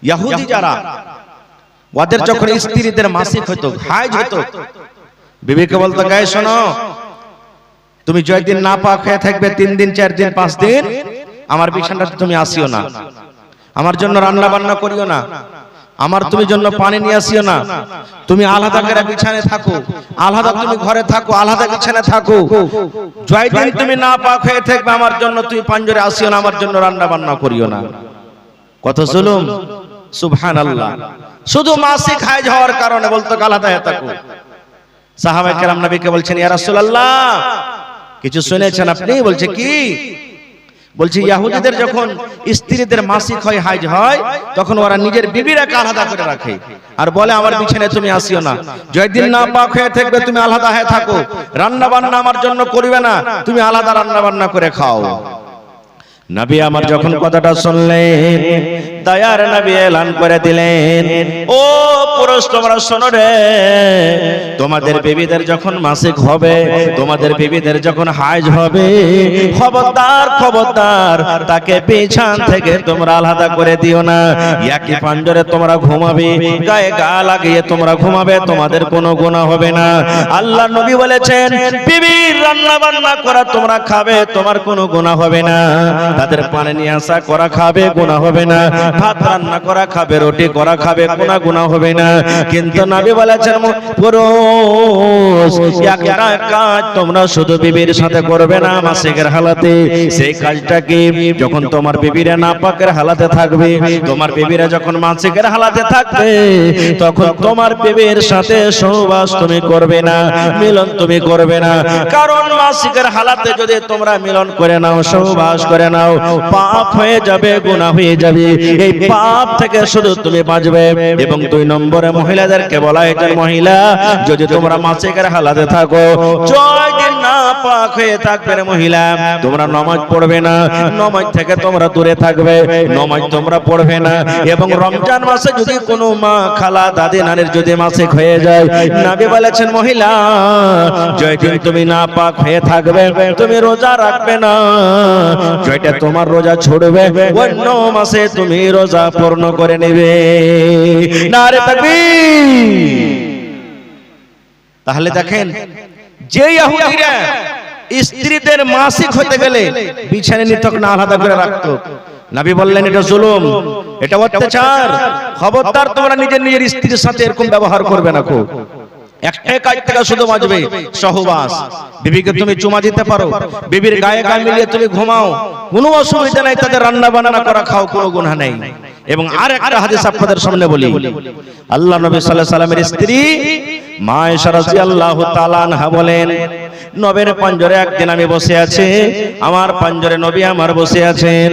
ইহুদি যারা, ওদের যখন স্ত্রীদের মাসিক হতো, হাইজ হতো, বিবিকে বলতো, গায়ে শোনো, তুমি জয়দিন না পাক হয়ে থাকবে 3 দিন 4 দিন 5 দিন, আমার বিছানাতে তুমি আসিও না, আমার জন্য রান্না বান্না করিও না, আমার তুমি জন্য পানি নিয়ে আসিও না, তুমি আলাদা করে বিছানায় থাকো, আলাদা তুমি ঘরে থাকো, আলাদা বিছানায় থাকো, জয়দিন তুমি না পাক হয়ে থাকবে, আমার জন্য তুমি পাঞ্জরে আসিও না, আমার জন্য রান্না বান্না করিও না। কত জুলুম! সুবহানাল্লাহ। শুধু মাসিক হাইজ হওয়ার কারণে বলতো আলাদা হয়ে থাকো। সাহাবায়ে কেরাম নবীকে বলছেন, ইয়া রাসূলুল্লাহ, কিছু শুনেছেন আপনি? বলছে কি? বলছে ইহুদিদের যখন স্ত্রীদের মাসিক হয়, হাইজ হয়, তখন ওরা নিজের বিবিরাকে আলাদা করে রাখে আর বলে, আমার বিছানায় তুমি আসিও না, জয়দিন না পাক হয়ে থাকবে তুমি আলাদা হয়ে থাকো, রান্না বান্না আমার জন্য করবে না, তুমি আলাদা রান্না বান্না করে খাও। নবী আমার যখন কথাটা শুনলেন, দয়ার নবী এলান করে দিলেন, ও পুরুষ তোমরা শোনো রে, তোমাদের বিবিদের যখন মাসিক হবে, তোমাদের বিবিদের যখন হাইজ হবে, খবরদার খবরদার তাকে বিছান থেকে তোমরা আলাদা করে দিও না, একই পাঞ্জরে তোমরা ঘুমাবে, গায়ে গা লাগিয়ে তোমরা ঘুমাবে, তোমাদের কোনো গুনাহ হবে না। আল্লাহ নবী বলেছেন, বিবির রান্না বান্না করা তোমরা খাবে, তোমার কোনো গুনাহ হবে না, তাদের পানি নিয়ে আসা করা খাবে, গুনাহ হবে না, ভাত রান্না করা খাবে, রুটি করা খাবে, কোনো গুনাহ হবে না। কিন্তু নবী বলেছেন, পুরুষ একটা কাজ তোমরা শুধু বিবির সাথে করবে না মাসিকের হালাতে। সেই কাজটা কি? যখন তোমার বিবিরা নাপাকের হালাতে থাকবে, তোমার বিবিরা যখন মাসিকের হালাতে থাকবে, তখন তোমার বিবির সাথে সহবাস তুমি করবে না, মিলন তুমি করবে না। কারণ মাসিকের হালাতে যদি তোমরা মিলন করে নাও, সহবাস করে নাও, পাপ হয়ে যাবে, গুনাহ হয়ে যাবে। এই পাপ থেকে শুধু তুমি বাঁচবে। এবং 2 নম্বরে মহিলাদেরকে বলা হয়েছে, মহিলা যদি তোমরা মাসিকের হালাতে থাকো, জয়দিন না পাক হয়ে থাকবে মহিলা, তোমরা নামাজ পড়বে না, নামাজ থেকে তোমরা দূরে থাকবে, নামাজ তোমরা পড়বে না। এবং রমজান মাসে যদি কোনো মা, খালা, দাদি, নানির যদি মাসিক হয়ে যায়, নবী বলেছেন, মহিলা জয়দিন তুমি না পাক হয়ে থাকবে, তুমি রোজা রাখবে না, জয়টা তোমার রোজা ছুড়বে, অন্য মাসে তুমি রোজা পূর্ণ করে নেবে। নারে তাকবীর! তাহলে দেখেন, যে ইহুদিরা স্ত্রীদের মাসিক হতে গেলে বিছানায় নিত না, আলাদা করে রাখতো, নবী বললেন এটা জুলুম, এটা অত্যাচার, খবরদার তোমরা নিজের নিজের স্ত্রীর সাথে এরকম ব্যবহার করবে না। খুব একটা কাজ থেকে শুধু বাঁচবে, সহবাস। বিবিকে তুমি চুমা দিতে পারো, বিবির গায়ে গা মিলিয়ে তুমি ঘুমাও, কোনো অসুবিধা নাই, তাদের রান্না বান্না করা খাও, কোনো গুনাহ নাই। এবং আর একটা হাদিস আপনাদের সামনে বলি, আল্লাহ নবী সাল্লাল্লাহু আলাইহি ওয়াসাল্লামের স্ত্রী মা আয়েশা রাদিয়াল্লাহু তাআলা আনহা বলেন, নবীর পাঞ্জরে একদিন আমি বসে আছি, আমার পাঞ্জরে নবী আমার বসে আছেন।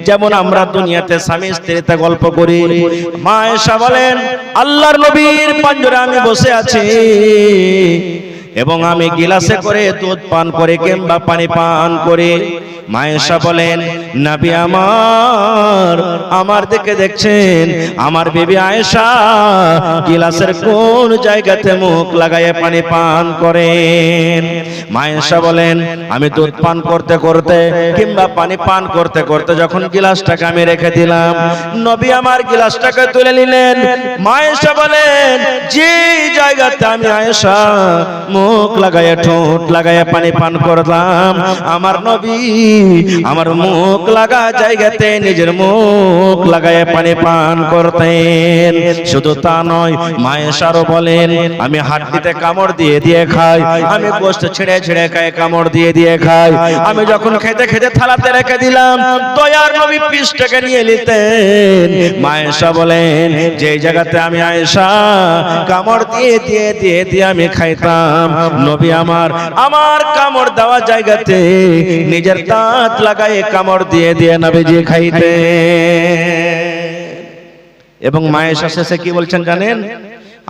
যেমন আমরা দুনিয়াতে স্বামী স্ত্রীতে গল্প করি, মা আয়েশা বলেন, আল্লাহর নবীর পাঞ্জরে আমি বসে আছি এবং আমি গিলাসে করে দুধ পান করে কিংবা পানি পান করে। মা আয়েশা বলেন, নবী আমার দিকে দেখছেন, আমার বিবি আয়েশা গিলাসের কোন জায়গাতে মুখ লাগায়ে পানি পান করেন। মা আয়েশা বলেন, আমি দুধ পান করতে করতে কিংবা পানি পান করতে করতে যখন গিলাসটাকে আমি রেখে দিলাম, নবী আমার গিলাসটাকে তুলে নিলেন। মা আয়েশা বলেন, যে জায়গাতে আমি আয়েশা মুখ লাগায়ে, ঠোঁট লাগায়ে পানি পান করলাম, আমার নবী আমার মুখ লাগা জায়গাতে নিজের মুখ লাগায়ে পানি পান করতেন। শুধু তা নয়, মা আয়েশারও বলেন, আমি হাড্ডিতে কামড় দিয়ে দিয়ে খাই, আমি গোশত ছিঁড়ে ছিঁড়ে খাই, কামড় দিয়ে দিয়ে খাই। আমি যখন খেতে খেতে থালাতে রেখে দিলাম, দয়ার নবী পিসটাকে নিয়ে নিতেন। মা আয়েশা বলেন, যে জায়গাতে আমি আয়েশা কামড় দিয়ে দিয়ে দিয়ে দিয়ে আমি খাইতাম, নবী আমার কামড় দেওয়া জায়গাতে নিজের দাঁত লাগায়ে কামড় দিয়ে দিয়ে নবীজি খাইতেন। এবং মা আয়েশা শেষে কি বলছেন জানেন?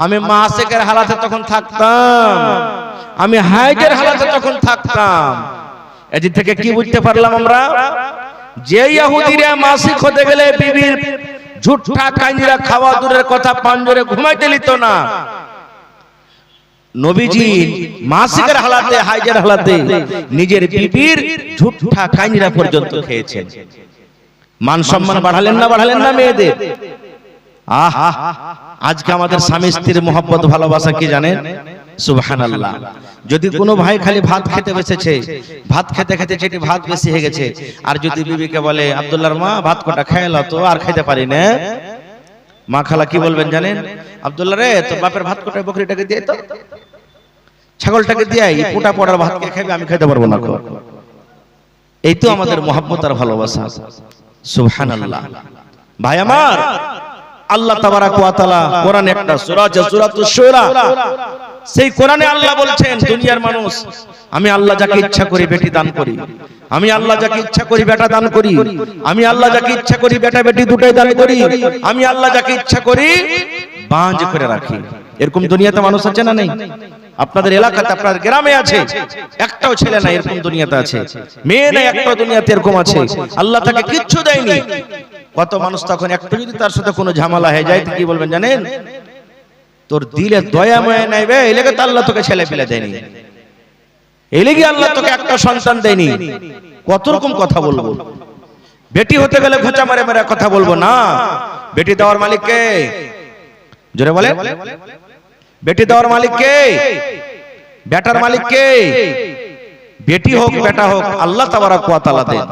আমি মাসিকের হালাতে তখন থাকতাম, আমি হাইজের হালাতে তখন থাকতাম। এদিক থেকে কি বুঝতে পারলাম আমরা? যে ইহুদিরা মাসিক হতে গেলে বিবির ঝুট্টা কাঞ্জিরা খাওয়া দূরের কথা, পাঞ্জরে ঘুমাইতে দিত না, নবীজি মাসিকের হালাতে, হাইজের হালাতে নিজের বিবির ঝুট্টা কাঞ্জিরা পর্যন্ত খেয়েছেন। মান সম্মান বাড়ালেন না, বাড়ালেন না মেয়েদের? আহা, আজকে আমাদের স্বামী স্ত্রীর মহব্বত ভালোবাসা কি জানেন? সুবহানাল্লাহ। যদি কোনো ভাই খালি ভাত খেতে বসেছে, ভাত খেতে খেতে যেটি ভাত বেশি হয়ে গেছে, আর যদি বিবিকে বলে আব্দুল্লাহর মা ভাত কটা খেয়ে তো আর খেতে পারি না, মা খালা কি বলবেন জানেন? আব্দুল্লাহ রে, তোর বাপের ভাত কটা বকরিটাকে দিয়ে তো, ছাগলটাকে দিয়ে পোটা পড়ার ভাত কে খাবে, আমি খেতে পারবো না। এই তো আমাদের মহব্বত আর ভালোবাসা। সুবহানাল্লাহ। ভাই আমার, আল্লাহ তাবারাক ওয়া তাআলা কোরআনে একটা সূরা আছে সূরাতুশ শুরা, সেই কোরআনে আল্লাহ বলছেন দুনিয়ার মানুষ, আমি আল্লাহ যাকে ইচ্ছা করি বেটি দান করি, আমি আল্লাহ যাকে ইচ্ছা করি বেটা দান করি, আমি আল্লাহ যাকে ইচ্ছা করি বেটা বেটি দুটোই দান করি, আমি আল্লাহ যাকে ইচ্ছা করি বাঁধ করে রাখি। এরকম দুনিয়াতে মানুষ আছে না নেই? আপনাদের এলাকাতে, আপনার গ্রামে আছে, একটাও ছেলে না এরকম দুনিয়াতে আছে, মেয়ে নাই একটাও দুনিয়াতে এরকম আছে, আল্লাহ তাকে কিচ্ছু দেয়নি। কত মানুষ তখন একটু যদি তার সাথে কোনো ঝামেলা হয়ে যায় তো কি বলবেন জানেন? তোর দিলে দয়া ময়া নাই বে, এই লেগে তো আল্লাহ তোকে ছেলে পেলে দেয়নি, এই লেগে আল্লাহ তোকে একটা সন্তান দেয়নি। কত রকম কথা বলবো। বেটি হতে গেলে খোঁচা মারে মারে কথা বলবো না। বেটি দেওয়ার মালিক কে? জোরে বলে। বেটি দেওয়ার মালিক কে? বেটার মালিক কে? বেটি হোক বেটা হোক আল্লাহ তাবারাক ওয়া তাআলা দেন।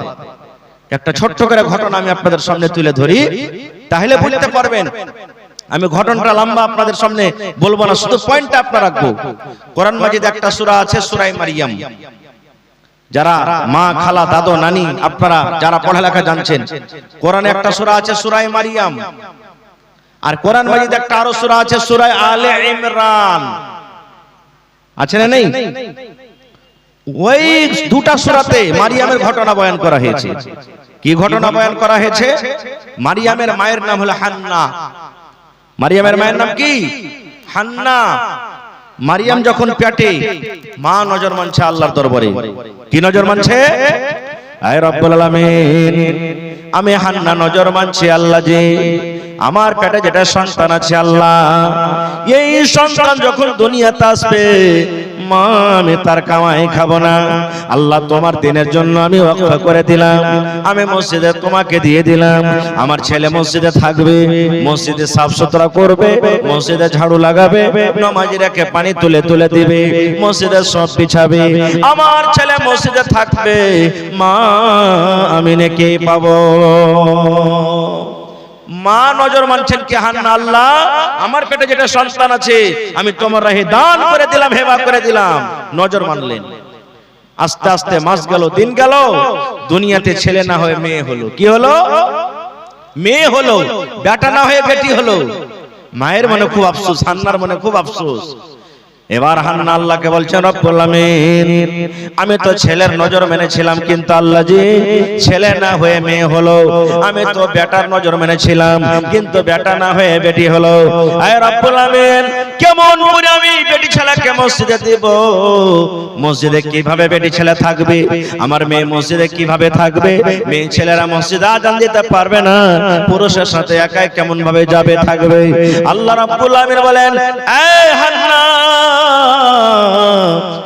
একটা ছোট্ট করে ঘটনা আমি আপনাদের সামনে তুলে ধরি, তাহলে বুঝতে পারবেন। আমি ঘটনাটা লম্বা আপনাদের সামনে বলবো না, শুধু পয়েন্টটা আপনারা রাখবো। কোরআন মাজিদে একটা সূরা আছে সূরা মারিয়াম। যারা মা খালা দাদু নানি আপনারা যারা পড়ালেখা জানছেন, কোরআনে একটা সূরা আছে সূরা মারিয়াম, আর কোরআন মাজিদে একটা আরো সূরা আছে সূরা আলে ইমরান। আছে না নেই? ওই দুটা সূরাতে মারিয়ামের ঘটনা বয়ান করা হয়েছে। কি ঘটনা বয়ান করা হয়েছে? মারিয়ামের মায়ের নাম হলো হান্না। মারিয়ামের মায়ের নাম কি? হান্না। মারিয়াম যখন পেটে, মা নজর মানছে আল্লাহর দরবারে। কি নজর মানছে? আয় রব্বুল আলামিন, আমি হান্না নজর মানছি আল্লাহ যে আমার পেটে যেটা সন্তান আছে আল্লাহ, এই সন্তান যখন দুনিয়াতে আসবে মা আমি তার কামাই খাবো না, আল্লাহ তোমার দিনের জন্য আমি ওয়াকফ করে দিলাম, আমি মসজিদে তোমাকে দিয়ে দিলাম। আমার ছেলে মসজিদে থাকবে, মসজিদে সাফ সুতরা করবে, মসজিদে ঝাড়ু লাগাবে, নামাজীরাকে পানি তুলে তুলে দিবে, মসজিদে সব বিছাবে। আমার ছেলে মসজিদে থাকবে, মা আমি নাকি পাবো। মা নজর মানছেন কি? হান্না, আল্লাহ আমার পেটে যেটা সন্তান আছে আমি তোমার রাহে দান করে দিলাম, হেবা করে দিলাম। নজর মানলেন। আস্তে আস্তে মাস গেল, দিন গেল, দুনিয়াতে ছেলে না হয়ে মেয়ে হলো। কি হলো? মেয়ে হলো। বেটা না হয়ে বেটি হলো। মায়ের মনে খুব আফসোস, হান্নার মনে খুব আফসোস। এবার হান্না আল্লাহকে বলছেন রব্বুল আমিন, আমি তো ছেলের নজর মেনেছিলাম, কিন্তু আল্লাহ জি ছেলে না হয়ে মেয়ে হলো। আমি তো বেটার নজর মেনেছিলাম, কিন্তু বেটা না হয়ে বেটি হলো। আয় রব্বুল আমিন, কেমন করে আমি বেটি ছেলেকে মসজিদে দেব? মসজিদে কিভাবে বেটি ছেলে থাকবে? আমার মেয়ে মসজিদে কিভাবে থাকবে? মেয়ে ছেলেরা মসজিদে আযান দিতে পারবে না, পুরুষের সাথে একাই কেমন ভাবে যাবে থাকবে? আল্লাহ রাব্বুল আমিন বলেন, এই হান্না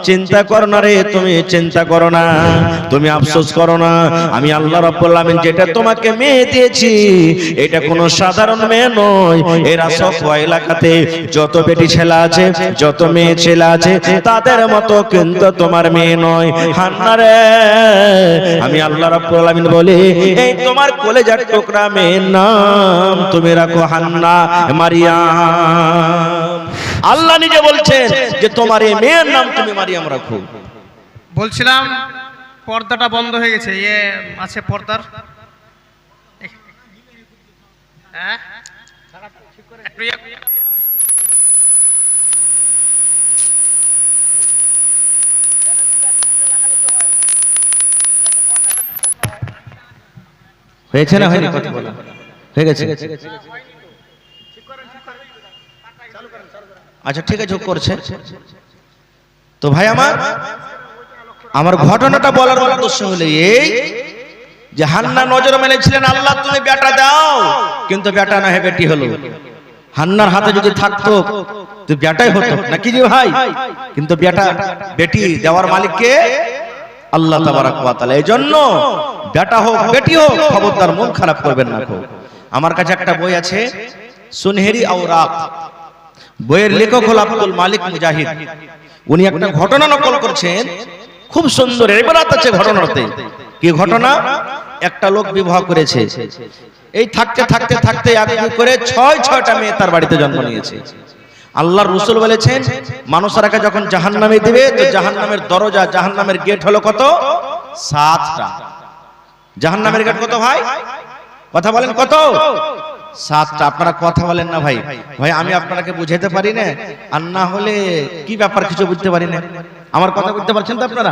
চিন্তা করো না রে, তুমি চিন্তা করো না, তুমি আফসোস করো না। আমি আল্লাহ রাব্বুল আমিন যেটা তোমাকে মেয়ে দিয়েছি এটা কোনো সাধারণ মেয়ে নয়। এরা সব এলাকাতে যত বেটি ছেলে আছে, যত মেয়ে ছেলে আছে, তাদের মতো কিন্তু তোমার মেয়ে নয়। হান্না রে, আমি আল্লাহ রাব্বুল আমিন বলি, এই তোমার কলেজার টুকরা মেয়ের নাম তুমি রাখো হান্না মারিয়াম। আল্লাহ নিজে বলছেন যে তোমার এই মেয়ের নাম তুমি মারিয়াম রাখো। বলছিলাম পর্দাটা বন্ধ হয়ে গেছে, ইয়ে আছে পর্দার, হ্যাঁ হয়েছে না হয়নি? কথা বলা হয়ে গেছে। আচ্ছা ঠিক আছে, করছে তো। ভাই আমার ঘটনাটা বলার উদ্দেশ্য হলো এই যে হান্না নজর মেনেছিলেন আল্লাহ তুমি বেটা দাও, কিন্তু বেটা না হয়ে বেটি হলো। হান্নার হাতে যদি থাকতো তো বেটাই হতো নাকি যে ভাই, কিন্তু বেটা বেটি দেওয়ার মালিক কে? আল্লাহ তাবারাক ওয়া তাআলা। এজন্য বেটা হোক বেটি হোক খবরদার মন খারাপ করবেন না। আমার কাছে একটা বই আছে সুনহেরি আওরাক বইয়ের লেখক হল আব্দুল মালিক মুজাহিদ। উনি একটা ঘটনা নকল করছেন, খুব সুন্দর ইবারত আছে ঘটনাতে। কি ঘটনা? একটা লোক বিবাহ করেছে, এই থাকতে থাকতে থাকতে এক এক করে 6টা মেয়ে তার বাড়িতে জন্ম নিয়েছে। আল্লাহর রাসূল বলেছেন, মানুষেরাকে যখন জাহান্নামে দিবে তো জাহান্নামের দরজা, জাহান্নামের গেট হলো কত? 7টা। জাহান্নামের গেট কত ভাই? কথা বলেন কত? 7টা। আপনারা কথা বলেন না ভাই। ভাই আমি আপনাকে বুঝাতে পারি না, আর না হলে কি ব্যাপার কিছু বুঝতে পারি না। আমার কথা বুঝতে পারছেন তো আপনারা?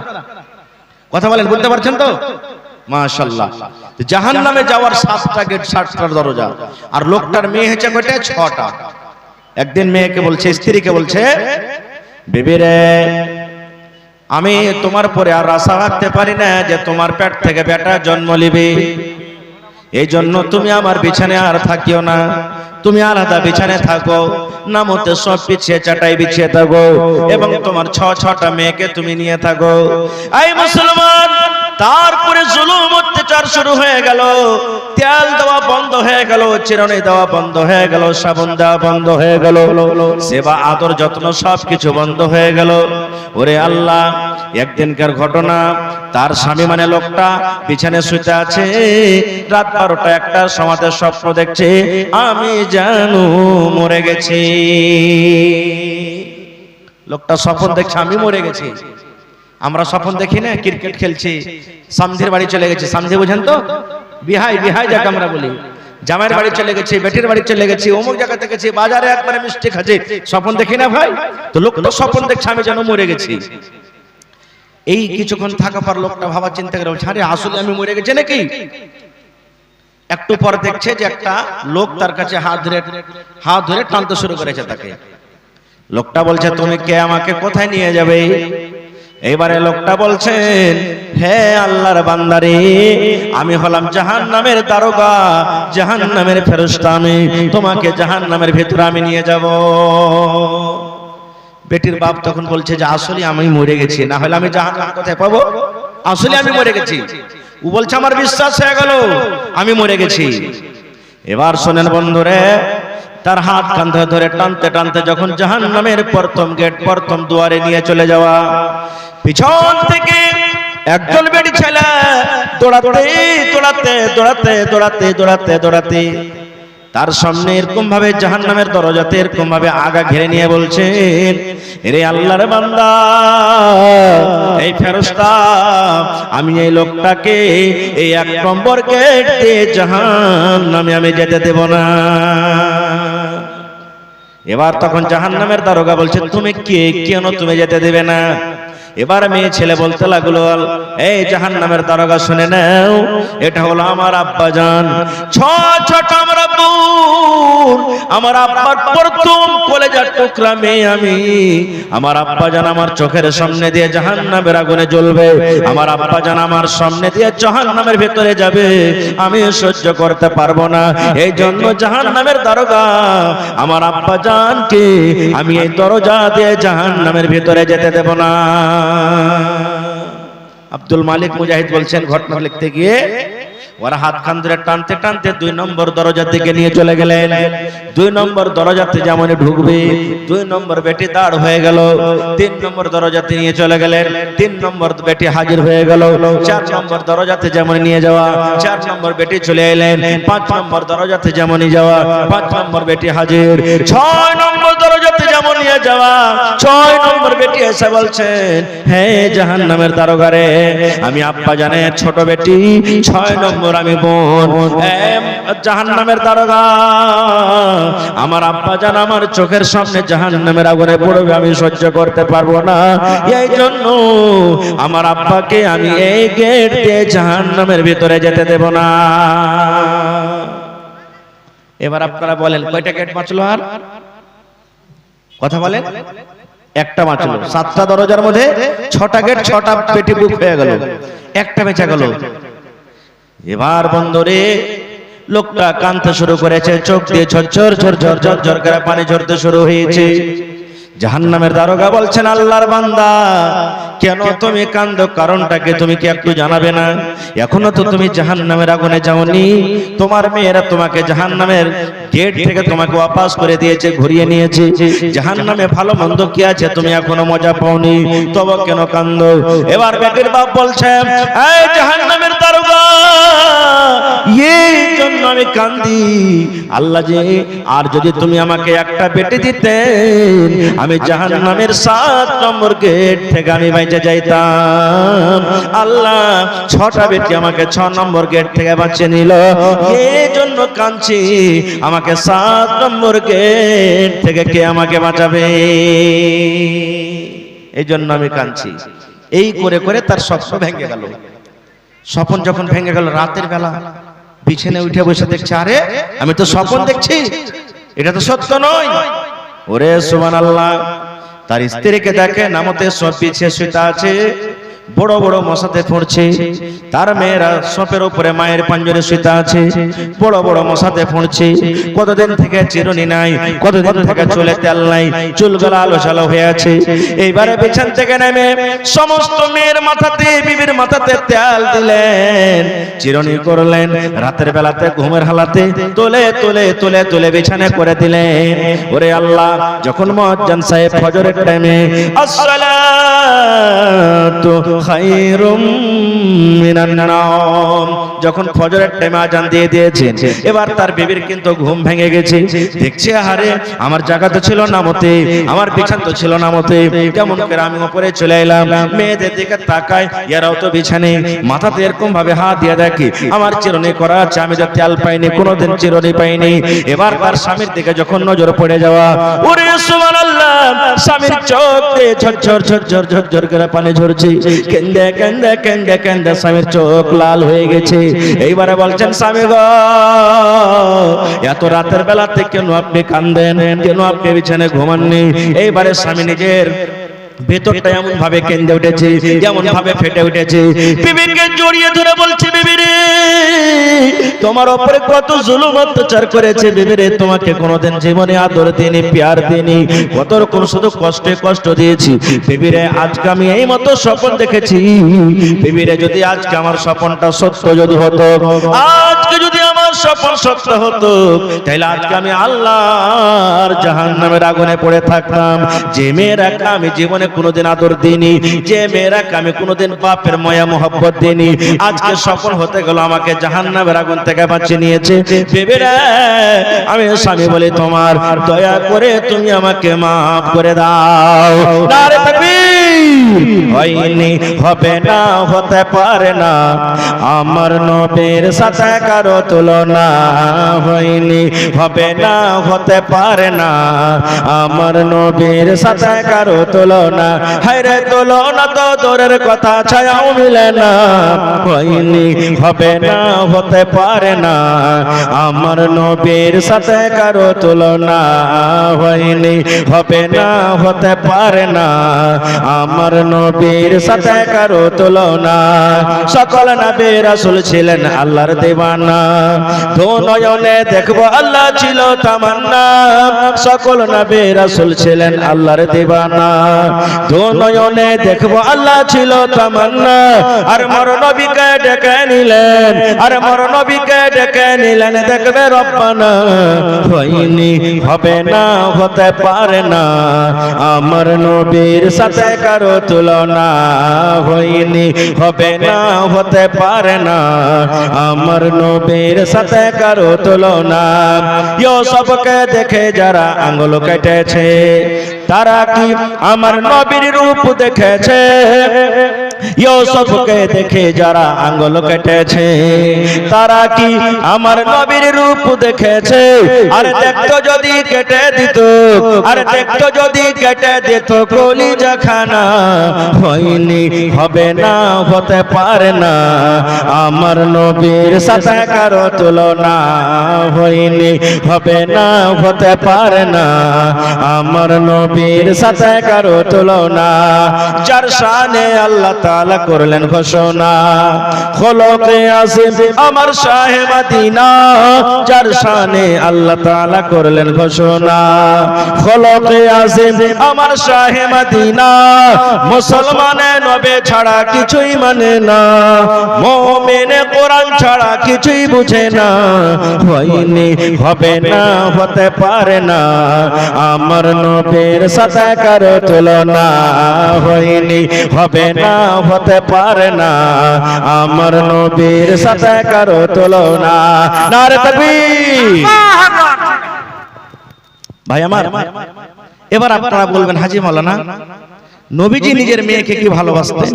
কথা বলেন, বুঝতে পারছেন তো? মাশাআল্লাহ। জাহান্নামে যাওয়ার 7টা গেট, 7টা দরজা। আর লোকটার মেয়ে হচ্ছে কয়টা? 6টা। একদিন মেয়েকে বলছে, স্ত্রীকে বলছে, বেবি রে, আমি তোমার পরে আর আশা রাখতে পারি না যে তোমার পেট থেকে বেটা জন্ম নিবে। এই জন্য তুমি আমার বিছানায় আর থাকিও না, তুমি আলাদা বিছানায় থাকো, নামতে সব পিছিয়ে চাটাই বিছিয়ে থাকো, এবং তোমার 6টা মেয়েকে তুমি নিয়ে থাকো। এই মুসলমান, তারপরে জুলুম অত্যাচার শুরু হয়ে গেল। তেল দেওয়া বন্ধ হয়ে গেল, চিরুনি দেওয়া বন্ধ হয়ে গেল, সাবান দেওয়া বন্ধ হয়ে গেল, সেবা আদর যত্ন সবকিছু বন্ধ হয়ে গেল। ওরে আল্লাহ, একদিনকার ঘটনা, তার স্বামী মানে লোকটা বিছানায় শুতে আছে, রাত 12টা 1টার সময় স্বপ্ন দেখছে, আমি জানু মরে গেছি। লোকটা স্বপ্ন দেখছে আমি মরে গেছি। আমরা স্বপ্ন দেখি না, ক্রিকেট খেলছি, সামধির বাড়ি চলে গেছি। সামধি বুঝেন তো? বিহাই, বিহাই যাকে আমরা বলি। জামাইয়ের বাড়ি চলে গেছি, বেটির বাড়ি চলে গেছি, অমুক জায়গাতে গেছি, বাজারে একবারে মিষ্টি খাচ্ছি। স্বপ্ন দেখি না ভাই? তো লোকটা স্বপ্ন দেখছে আমি যেন মরে গেছি। এই কিছুক্ষণ থাকা পর লোকটা ভাবা চিন্তা করে বলছে, আরে আসলে আমি মরে গেছি নাকি? একটু পর দেখছে যে একটা লোক তার কাছে হাত ধরে টানতে শুরু করেছে তাকে। লোকটা বলছে, তুমি কে, আমাকে কোথায় নিয়ে যাবে? এবারে লোকটা বলছেন, হে আল্লাহর বান্দারে, আমি হলাম জাহান্নামের দারোগা, জাহান্নামের ফেরেশতা, আমি তোমাকে জাহান্নামের ভিতরে আমি নিয়ে যাব। বেটির বাপ তখন বলছে যে আসলে আমি মরে গেছি, না হলে আমি জাহান্নাম কোথায় পাবো? আসলে আমি মরে গেছি। ও বলছে আমার বিশ্বাস হয়ে গেল আমি মরে গেছি। এবার শোনেন বন্ধুরে, তার হাত কাঁধে ধরে টানতে টানতে যখন জাহান্নামের প্রথম গেট, প্রথম দুয়ারে নিয়ে চলে যাওয়া, পিছন থেকে একজন বেটি ছেলে দৌড়াতে দৌড়াতে দৌড়াতে দৌড়াতে দৌড়াতে দৌড়াতে তার সামনে এরকম ভাবে জাহান্নামের দরজাতে এরকম ভাবে আগা ঘিরে নিয়ে বলছেন, রে আল্লাহর বান্দা, এই ফেরেশতা, আমি এই লোকটাকে এই 1 নম্বর গেট দিয়ে জাহান্নামে আমি যেতে দেব না। এবার তখন জাহান্নামের দারোগা বলছে, তুমি কে, কেন তুমি যেতে দেবে না? এবার মেয়ে ছেলে বলতে লাগলো, এই জাহান্নামের দারোগা শুনে নাও, এটা হলো আমার আব্বাজান, 6টা আমার আব্বু, আমার আব্বার প্রথম কলেজার টুকরা মেয়ে আমি। আমার আব্বাজান আমার চোখের সামনে দিয়ে জাহান্নামের আগুনে জ্বলবে, আমার আব্বাজান আমার সামনে দিয়ে জাহান্নামের ভেতরে যাবে, আমি সহ্য করতে পারবো না। এই জন্য জাহান্নামের দারোগা আমার আব্বাজানকে আমি এই দরজা দিয়ে জাহান্নামের ভেতরে যেতে দেব না। আব্দুল মালিক মুজাহিদ বলছেন, ঘটনা লিখতে গিয়ে ওরা হাত খান ধরে টানতে টানতে 2 নম্বর দরজার দিকে নিয়ে চলে গেলেন। 2 নম্বর দরজাতে যেমন ঢুকবে, 2 নম্বর বেটি দাঁড় হয়ে গেল। 3 নম্বর দরজাতে নিয়ে চলে গেলেন, 3 নম্বর বেটি হাজির হয়ে গেল। 4 নম্বর দরজাতে যেমন নিয়ে যাওয়া, 4 নম্বর বেটি চলে এলেন। 5 নম্বর দরজাতে যেমনই যাওয়া, 5 নম্বর বেটি হাজির। 6 নম্বর দরজাতে যেমন নিয়ে যাওয়া, 6 নম্বর বেটি এসে বলছেন, হে জাহান্নামের দারোগারে, আমি আব্বা জানের ছোট বেটি, 6 নম্বর আমি বোন। জাহান্নামের দারোগা, আমার আব্বা জান আমার চোখের সামনে জাহান্নামের আগুনে পড়বে, আমি সহ্য করতে পারবো না। এই জন্য আমার আব্বাকে আমি এই গেট দিয়ে জাহান্নামের ভিতরে যেতে দেব না। এবার আপনারা বলেন, কয়টা গেট বাঁচলো? আর কথা বলেন, একটা বাঁচলো। 7টা দরজার মধ্যে 6টা গেট, 6টা পেটি বুক হয়ে গেল, একটা বেঁচে গেল। এবার বন্ধুরে, লোকটা কাঁদতে শুরু করেছে, চোখ দিয়ে ঝরঝর ঝরঝর ঝরঝর করে পানি ঝরতে শুরু হয়েছে। জাহান্নামের দারোগা বলছেন, আল্লাহর বান্দা কেন তুমি কান্দো, কারণটাকে তুমি কি একটু জানাবে না? এখনো তো তুমি জাহান্নামের আগুনে যাওনি, তোমার মেয়েরা তোমাকে জাহান্নামের গেট থেকে তোমাকে ওয়াপাস করে দিয়েছে, ঘুরিয়ে নিয়েছে। জাহান্নামে ভালো মন্দ কি আছে তুমি এখনো মজা পাওনি, তবে কেন কান্দো? এবার বেটির বাপ বলছে, এই জাহান্নামের দারোগা, এই জন্য আমি কান্দি আল্লাহ যে, আর যদি তুমি আমাকে একটা বেটি দিতেন, আমি জাহান্নামের 7 নম্বর গেট থেকে আমি বাইচে যাইতাম। আল্লাহ 6টা বেটি আমাকে 6 নম্বর গেট থেকে বাঁচিয়ে নিল, এই জন্য কাঁদছি, আমাকে 7 নম্বর গেট থেকে কে আমাকে বাঁচাবে? এই জন্য আমি কাঁদছি। এই করে করে তার স্বপ্ন ভেঙে গেল। স্বপ্ন যখন ভেঙে গেল, রাতের বেলা বিছানে উঠে বসে দেখছে, আরে আমি তো স্বপ্ন দেখছি, এটা তো সত্য নয়। ওরে সুবহানাল্লাহ, তার স্ত্রীকে দেখে নামতে সব বিছিয়ে শুতে আছে, বড় বড় মশাতে পড়ছে। তার মেয়েরা সপের উপরে মায়ের পাঞ্জরে শুতে আছে, বড় বড় মশাতে পড়ছে। কতদিন থেকে চিরুনি নাই, কতদিন থেকে চুলে তেল নাই, চুলগুলো আলো ঝালো হয়ে আছে। এইবারে বিছান থেকে নেমে সমস্ত মেয়ের মাথাতে, বিবির মাথাতে তেল দিলেন, চিরুনি করলেন। রাতের বেলাতে ঘুমের হালাতে তোলে তোলে তোলে তোলে বিছানে করে দিলেন। ওরে আল্লাহ, যখন মুয়াজ্জিন সাহেব ফজরের টাইমে আসসালাতু খায়রুম মিনান নাওম, যখন ফজরের টাইমে আজান দিয়ে দিয়েছেন, এবার তার বিবির কিন্তু ঘুম ভেঙে গেছে। দেখছে, আরে আমার জায়গা তো ছিল না মতে, আমার বিছান তো ছিল না মতে, কেমন করে আমি উপরে চলে এলাম? মেয়েদের দিকে তাকায়, এরাও তো বিছানে, মাথাতে এরকম ভাবে হাত দিয়ে দেখি আমার চিরুনি করা আছে, আমি তো তেল পাইনি, কোনোদিন চিরুনি পাইনি। এবার তার স্বামীর দিকে যখন নজর পড়ে যাওয়া, ওরে সুবহানাল্লাহ, স্বামীর চোখ দিয়ে ঝরঝর ঝরঝর ঝরঝর করে পানি ঝরছে। কেন্দে কেন্দে কেন্দে কেন্দে স্বামীর চোখ লাল হয়ে গেছে। এইবারে বলছেন, স্বামী গো, এত রাতের বেলাতে কেন আপনি কান্দেন, কেন আপনি বিছানে ঘুমাননি? এইবারে স্বামী নিজের ভেতরটা এমন ভাবে কেঁদে উঠেছে, যেমন ভাবে ফেটে উঠেছে। বিবিকে জড়িয়ে ধরে বলছে, বিবি রে, তোমার উপরে কত জুলুম অত্যাচার করেছে বিবি রে, তোমাকে কোনোদিন জীবনে আদর দিইনি, প্যার দিইনি, কত রকম শুধু কষ্টে কষ্ট দিয়েছি। বিবি রে, আজকে আমি এই মতো স্বপ্ন দেখেছি। বিবি রে, যদি আজকে আমার স্বপ্নটা সত্য যদি হতো, আজকে যদি আমার স্বপ্ন সত্য হতো, তাহলে আজকে আমি আল্লাহর জাহান্নামের আগুনে পড়ে থাকতাম। যে মেয়েরাকে আমি জীবনে কোনোদিন আদর দিইনি, যে মেয়েরাকে আমি কোনোদিন বাপের মায়া মোহব্বত দিইনি, আজকে স্বপ্ন হতে গেল আমাকে জাহান্নামের আগুন থেকে বাঁচিয়ে নিয়েছে। বেবেরা, আমি স্বামী বলি, তোমার দয়া করে তুমি আমাকে মাফ করে দাও। নারে তাকবীর! হয়নি, হবে না, হতে পারে না, আমার নবীর সাথে কারো তুলনা। হয়নি, হবে না, হতে পারে না, আমার নবীর সাথে কারো তুলনা। হায়রে তুলনা তো দূরের কথা, ছায়াও মিলে না। হয়নি, হবে না, হতে পারে না, আমার নবীর সাথে কারো তুলনা। হয়নি, হবে না, হতে পারে না, আমার নবীর সাথে কারো তুলনা। সকল নবী রাসূল ছিলেন আল্লাহর দিওয়ানা, দো নয়নে দেখবো আল্লাহ ছিল তামান্না। সকল নবী রাসূল ছিলেন আল্লাহর দিওয়ানা, দো নয়নে দেখবো আল্লাহ ছিল তামান্না। আর মোর নবীকে ডেকে নিলেন, আর মোর নবীকে ডেকে নিলেন, দেখবে রব্বানা। হয়নি, হবে না, হতে পারে না, আমার নবীর সাথে কারো তুলনা। হয়নি, হবে না, হতে পারে না, আমার নবীর সাথে কারো তুলনা। ইউসুফকে দেখে যারা আঙ্গুল কেটেছে, তারা কি আমার নবীর রূপ দেখেছে? ইউসুফকে দেখে যারা আঙ্গুল কেটেছে, তারা কি আমার নবীর রূপ দেখেছে? আর দেখতো যদি কেটে দিত, আর দেখতো যদি কেটে দিত কলিজা খানা। হয়নি, হবে না, হতে পারে না, আমার নবীর সাথে কারো তুলনা। হয়নি, হবে না, হতে পারে না, আমার নবীর সাথে কারো তুলনা। যার শানে আল্লাহ তাআলা করলেন ঘোষণা, খোলকে আসিম আমার শাহে মদিনা, যার শানে আল্লাহ তাআলা করলেন ঘোষণা। খোলকে আসিম আমার শাহে মদিনা, মুসলমানে নবে ছাড়া কিছুই মানে না, মুমিনে কোরআন ছাড়া কিছুই বুঝে না, হয়নি হবে না হতে পারে না, আমার নবীর সাথে কারো তুলনা, হয়নি হবে না হতে পারে না, আমার নবীর সাথে কারো তুলনা। নারে তাকবীর। ভাই আমার, এবার আপনারা বলবেন হাজী মাওলানা, নবীজি নিজের মেয়েকে কি ভালোবাসতেন?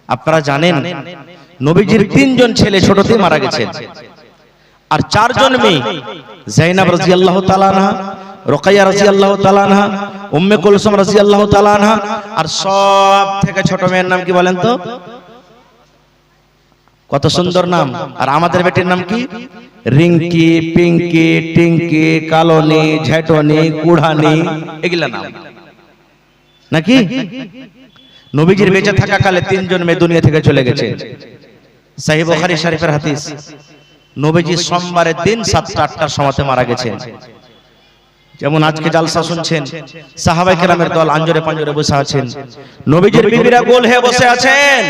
আপনারা জানেন নবীজির 3 জন ছেলে ছোটতেই মারা গেছেন, আর 4 জন মেয়ে, যায়েনব রাদিয়াল্লাহু তাআলা আনহা, রুকাইয়া রাদিয়াল্লাহু তাআলা আনহা, উম্মে কুলসুম রাদিয়াল্লাহু তাআলা আনহা, আর সব থেকে ছোট মেয়ের নাম কি বলেন তো? কত সুন্দর নাম। আর আমাদের বেটির নাম কি? রিঙ্কি, পিঙ্কি, টিঙ্কি, কালনি, ঝেটনি, কুড়ানি, এগুলা নাম নাকি? নবীজির বেঁচে থাকা কালে 3 জন মেয়ে দুনিয়া থেকে চলে গেছে। সহিহ বুখারী শরীফের হাদিস, নবীজি সোমবারের দিন 7টা-8টার সময়তে মারা গেছেন। যেমন আজকে জালসা শুনছেন, সাহাবায়ে কেরামের দল আঞ্জরে পাঞ্জরে বসে আছেন, নবীজির বিবিরা গোল হয়ে বসে আছেন।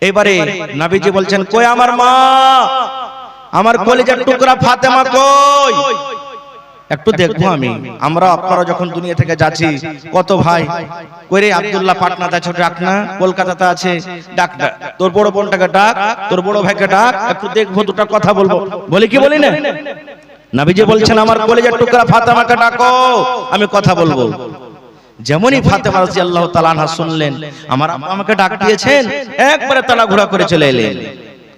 এবারে নবীজি বলছেন, কই আমার মা, আমার কলিজার টুকরা ফাতেমা কই? একটু দেখবো আমি। আমরা আপনারা যখন দুনিয়া থেকে যাচ্ছি, কত ভাই কই রে, আব্দুল্লাহ পাটনাতে আছে, ডাক না, কলকাতাতে আছে, ডাক না, তোর বড় বোনটাকে ডাক, তোর বড় ভাইকে ডাক, একটু দেখবো, দুটো কথা বলবো। বলি কি বলি না? নবীজি বলছেন, আমার কলিজার টুকরা ফাতেমাকে ডাকো, আমি কথা বলবো। যেমনই ফাতেমা রাদিয়াল্লাহু তাআলা আনহা শুনলেন আমার আব্বা আমাকে ডাক দিয়েছেন, একবারে তাড়াহুড়া করে চলে এলেন।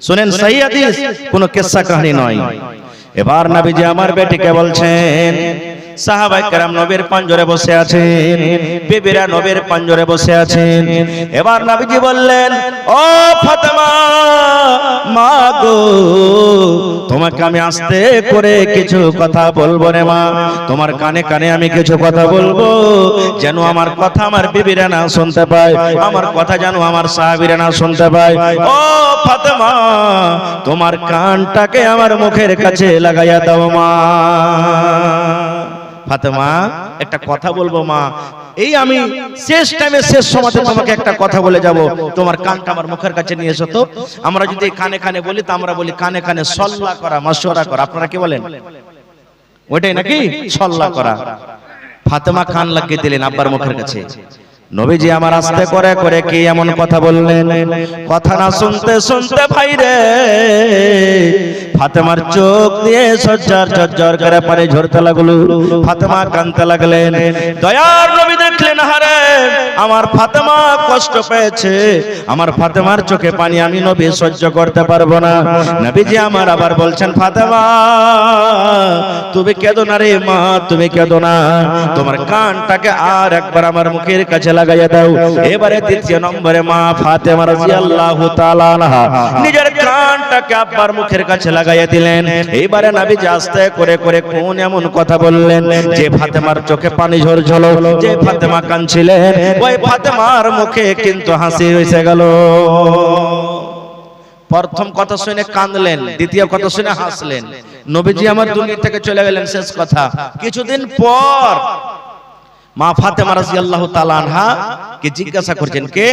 শুনেন, সহিহ হাদিস, কোনো কিসসা কাহিনী নয়। এবার নবীজি আমার বেটিকে বলছেন, সাহাবায়ে কেরাম নবীর পাঞ্জরে বসে আছেন, বিবিরা নবীর পাঞ্জরে বসে আছেন। এবার নবীজি বললেন, ও ফাতেমা, মা গো, তোমাকে আমি আস্তে করে কিছু কথা বলবো রে মা, তোমার কানে কানে আমি কিছু কথা বলবো, যেন আমার কথা আমার বিবিরা না শুনতে পায়, আমার কথা যেন আমার সাহাবীরা না শুনতে পায়। ও ফাতেমা, তোমার কানটাকে আমার মুখের কাছে লাগাইয়া দাও মা। ফাতেমা, একটা কথা বলবো মা, এই আমি শেষ টাইমে শেষ সময়তে তোমাকে একটা কথা বলে যাব, তোমার কানটা আমার মুখের কাছে নিয়ে এসো তো। আমরা যদি কানে কানে বলি তো আমরা বলি কানে কানে সল্লা করা, মাশওয়ারা করা। আপনারা কি বলেন? ওইটাই নাকি সল্লা করা। ফাতেমা কান লাগিয়ে দিলেন আব্বার মুখের কাছে। নবীজি আমার আস্তে করে করে কি এমন কথা বললেন, কথা না শুনতে শুনতে ভাই রে, ফাতেমার চোখ দিয়ে ঝরঝর করে পানি ঝরতে লাগলো। ফাতেমা কাঁদতে লাগলেন। দয়ার নবী দেখলেন, হারে আমার ফাতেমা কষ্ট পেয়েছে, আমার ফাতেমার চোখে পানি আমি নবী সহ্য করতে পারবো না। নবীজি আমার আবার বলছেন, ফাতেমা তুমি কেঁদো না রে মা, তুমি কেঁদো না, তোমার কানটাকে আর একবার আমার মুখের কাছে লাগাইয়া দাও। এবারে 3 নম্বরে মা ফাতেমা রাদিয়াল্লাহু তাআলা আনহা নিজের কানটাকে আব্বার মুখের কাছে লাগাইয়া দিলেন। এইবারে নবীজি আস্তে করে করে কোন এমন কথা বললেন যে ফাতেমার চোখে পানি ঝরঝল, যে ফাতেমা কাঁদছিলেন ওই ফাতেমার মুখে কিন্তু হাসি এসে গেল। প্রথম কথা শুনে কাঁদলেন, দ্বিতীয় কথা শুনে হাসলেন। নবীজি আমার দুনিয়া থেকে চলে গেলেন, শেষ কথা। কিছুদিন পর মা ফাতেমা রাদিয়াল্লাহু তাআলা আনহা কে জিজ্ঞাসা করছেন, কে?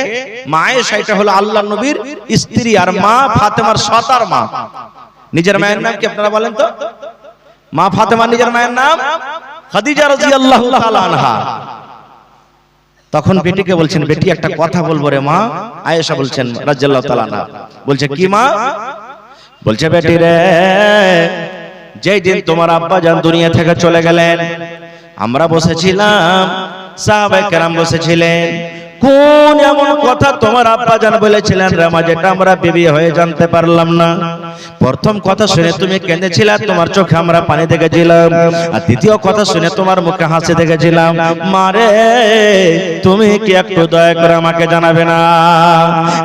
মা আয়েশা, এটা হলো আল্লাহর নবীর স্ত্রী, আর মা ফাতেমার সতার মা। নিজের মায়ের নাম কি আপনারা বলেন তো? মা ফাতেমার নিজের মায়ের নাম খাদিজা রাদিয়াল্লাহু তাআলা আনহা। তখন বেটিকে বলছেন, বেটি একটা কথা বলবো রে মা। আয়েশা বলছেন রাদিয়াল্লাহু তাআলা আনহা, বলছে কি মা? বলছে, বেটি রে, যেই দিন তোমার আব্বা জান দুনিয়া থেকে চলে গেলেন, আমরা বসেছিলাম, সাহাবায়ে কেরাম বসেছিলেন, কোন এমন কথা তোমার আব্বা জান বলেছিলেন রে মা, যেটা আমরা বিবি হয়ে জানতে পারলাম না। প্রথম কথা শুনে তুমি কেঁদেছিলে, তোমার চোখে আমরা পানি দেখেছিলাম। আর দ্বিতীয় কথা শুনে তোমার মুখে হাসি দেখেছিলাম। মারে, তুমি কি একটু দয়া করে আমাকে জানাবে না?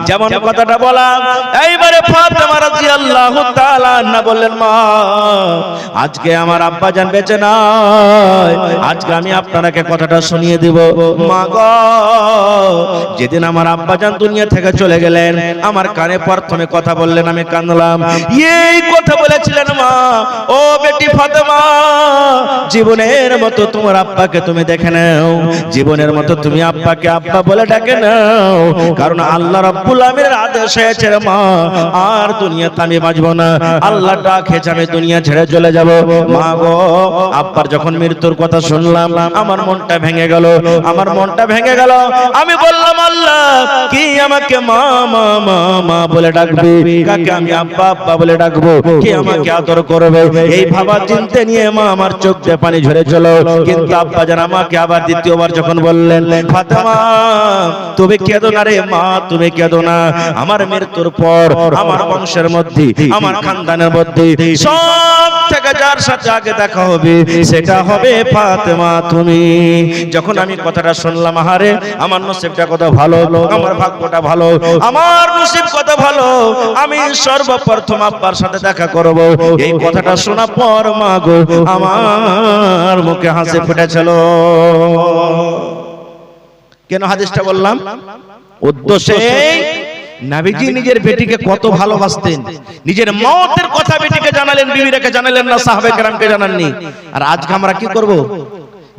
যেমন কথাটা বললাম, এইবারে ফাতেমা রাদিয়াল্লাহু তাআলা আনহা বললেন, মা আজকে আমার আব্বা জান বেঁচে নাই, আজকে আমি আপনাকে কথাটা শুনিয়ে দিব। মা গো, যেদিন আমার আব্বাজান দুনিয়া থেকে চলে গেলেন, আমার কানে প্রথমে কথা বললেন, আমি কাঁদলাম। এই কথা বলেছিলেন, মা ও বেটি ফাতেমা, জীবনের মতো তোমার আব্বাকে তুমি দেখে নাও, জীবনের মতো তুমি আব্বাকে আব্বা বলে ডাকে নাও, কারণ আল্লাহ রাব্বুল আমিনের আদেশ হয়েছে মা আর দুনিয়াতে আমি বাঁচবো না, আল্লাহ ডাকেছে আমি দুনিয়া ছেড়ে চলে যাব। মা গো, আব্বার যখন মৃত্যুর কথা শুনলাম আমার মনটা ভেঙে গেল, আমার মনটা ভেঙে গেল। আমি বললাম, আল্লাহ কি আমাকে মা মা মা মা বলে ডাকবে, কাকে আমি আব্বা আব্বা বলে ডাকবো, কি আমাকে আদর করবে? এই ভাবা চিন্তা নিয়ে মা আমার চোখ দিয়ে পানি ঝরে চলো। কিন্তু আব্বা জান আমাকে আবার দ্বিতীয়বার যখন বললেন, ফাতেমা তুমি কেঁদো না রে মা, তুমি কেঁদো না, আমার মৃত্যুর পর আমার বংশের মধ্যে, আমার খানদানের মধ্যে সব থেকে যার সাথে আগে দেখা হবে সেটা হবে ফাতেমা তুমি। যখন আমি কথাটা শুনলাম, আহারে আমার নসিবটা কত ভালো, আমার ভাগ্যটা ভালো, আমার নসিব কত ভালো, আমি সর্বপ্রথম আব্বার সাথে দেখা করব। এই কথাটা শোনা পর মা গো আমার মুখে হাসি ফুটেছিল। কেন হাদিসটা বললাম? উদ্দেশ্যে নবীজি নিজের বেটিকে কত ভালোবাসতেন, নিজের মওতের কথা বেটিকে জানালেন, বিবিরাকে জানালেন না, সাহাবায়ে কেরামকে জানাননি। আর আজকে আমরা কি করব?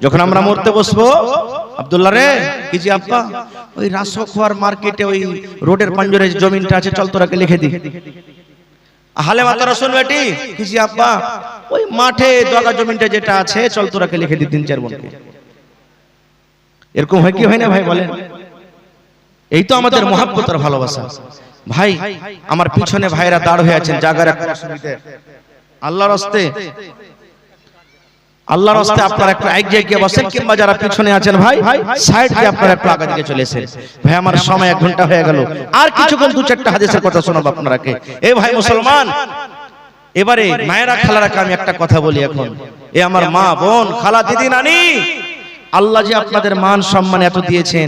যখন আমরা মরতে বসবো, আব্দুল্লাহ রে কি জি আব্বা, ওই রাসখোয়ার মার্কেটে ওই রোডের পাঞ্জরে জমিনটা আছে, চল তোরাকে লিখে দি। হালেমা তোরা শুন বেটি, কি জি আব্বা, ওই মাঠে দগা জমিনটা যেটা আছে, চল তোরাকে লিখে দি 3-4 বোনকে। এরকম হয় কি হয় না ভাই বলেন? এই তো আমাদের মহব্বত আর ভালোবাসা। ভাই আমার পিছনে ভাইরা দাঁড় হয়ে আছেন, জায়গার একটা অসুবিধা, আল্লাহর রাস্তে, আল্লাহর রাস্তে আপনারা একটু এগিয়ে গিয়ে বসেন, কিংবা যারা পিছনে আছেন ভাই সাইড দিয়ে আপনারা একটু আগে দিকে চলে এসেন। ভাই আমার সময় 1 ঘন্টা হয়ে গেল, আর কিছুক্ষণ 2-4টা হাদিসের কথা শোনাবো আপনারাকে। এই ভাই মুসলমান, এবারে মায়েরা খালারাকে আমি একটা কথা বলি এখন। এ আমার মা বোন খালা দিদি নানি, আল্লাহ যে আপনাদের মান সম্মান এত দিয়েছেন,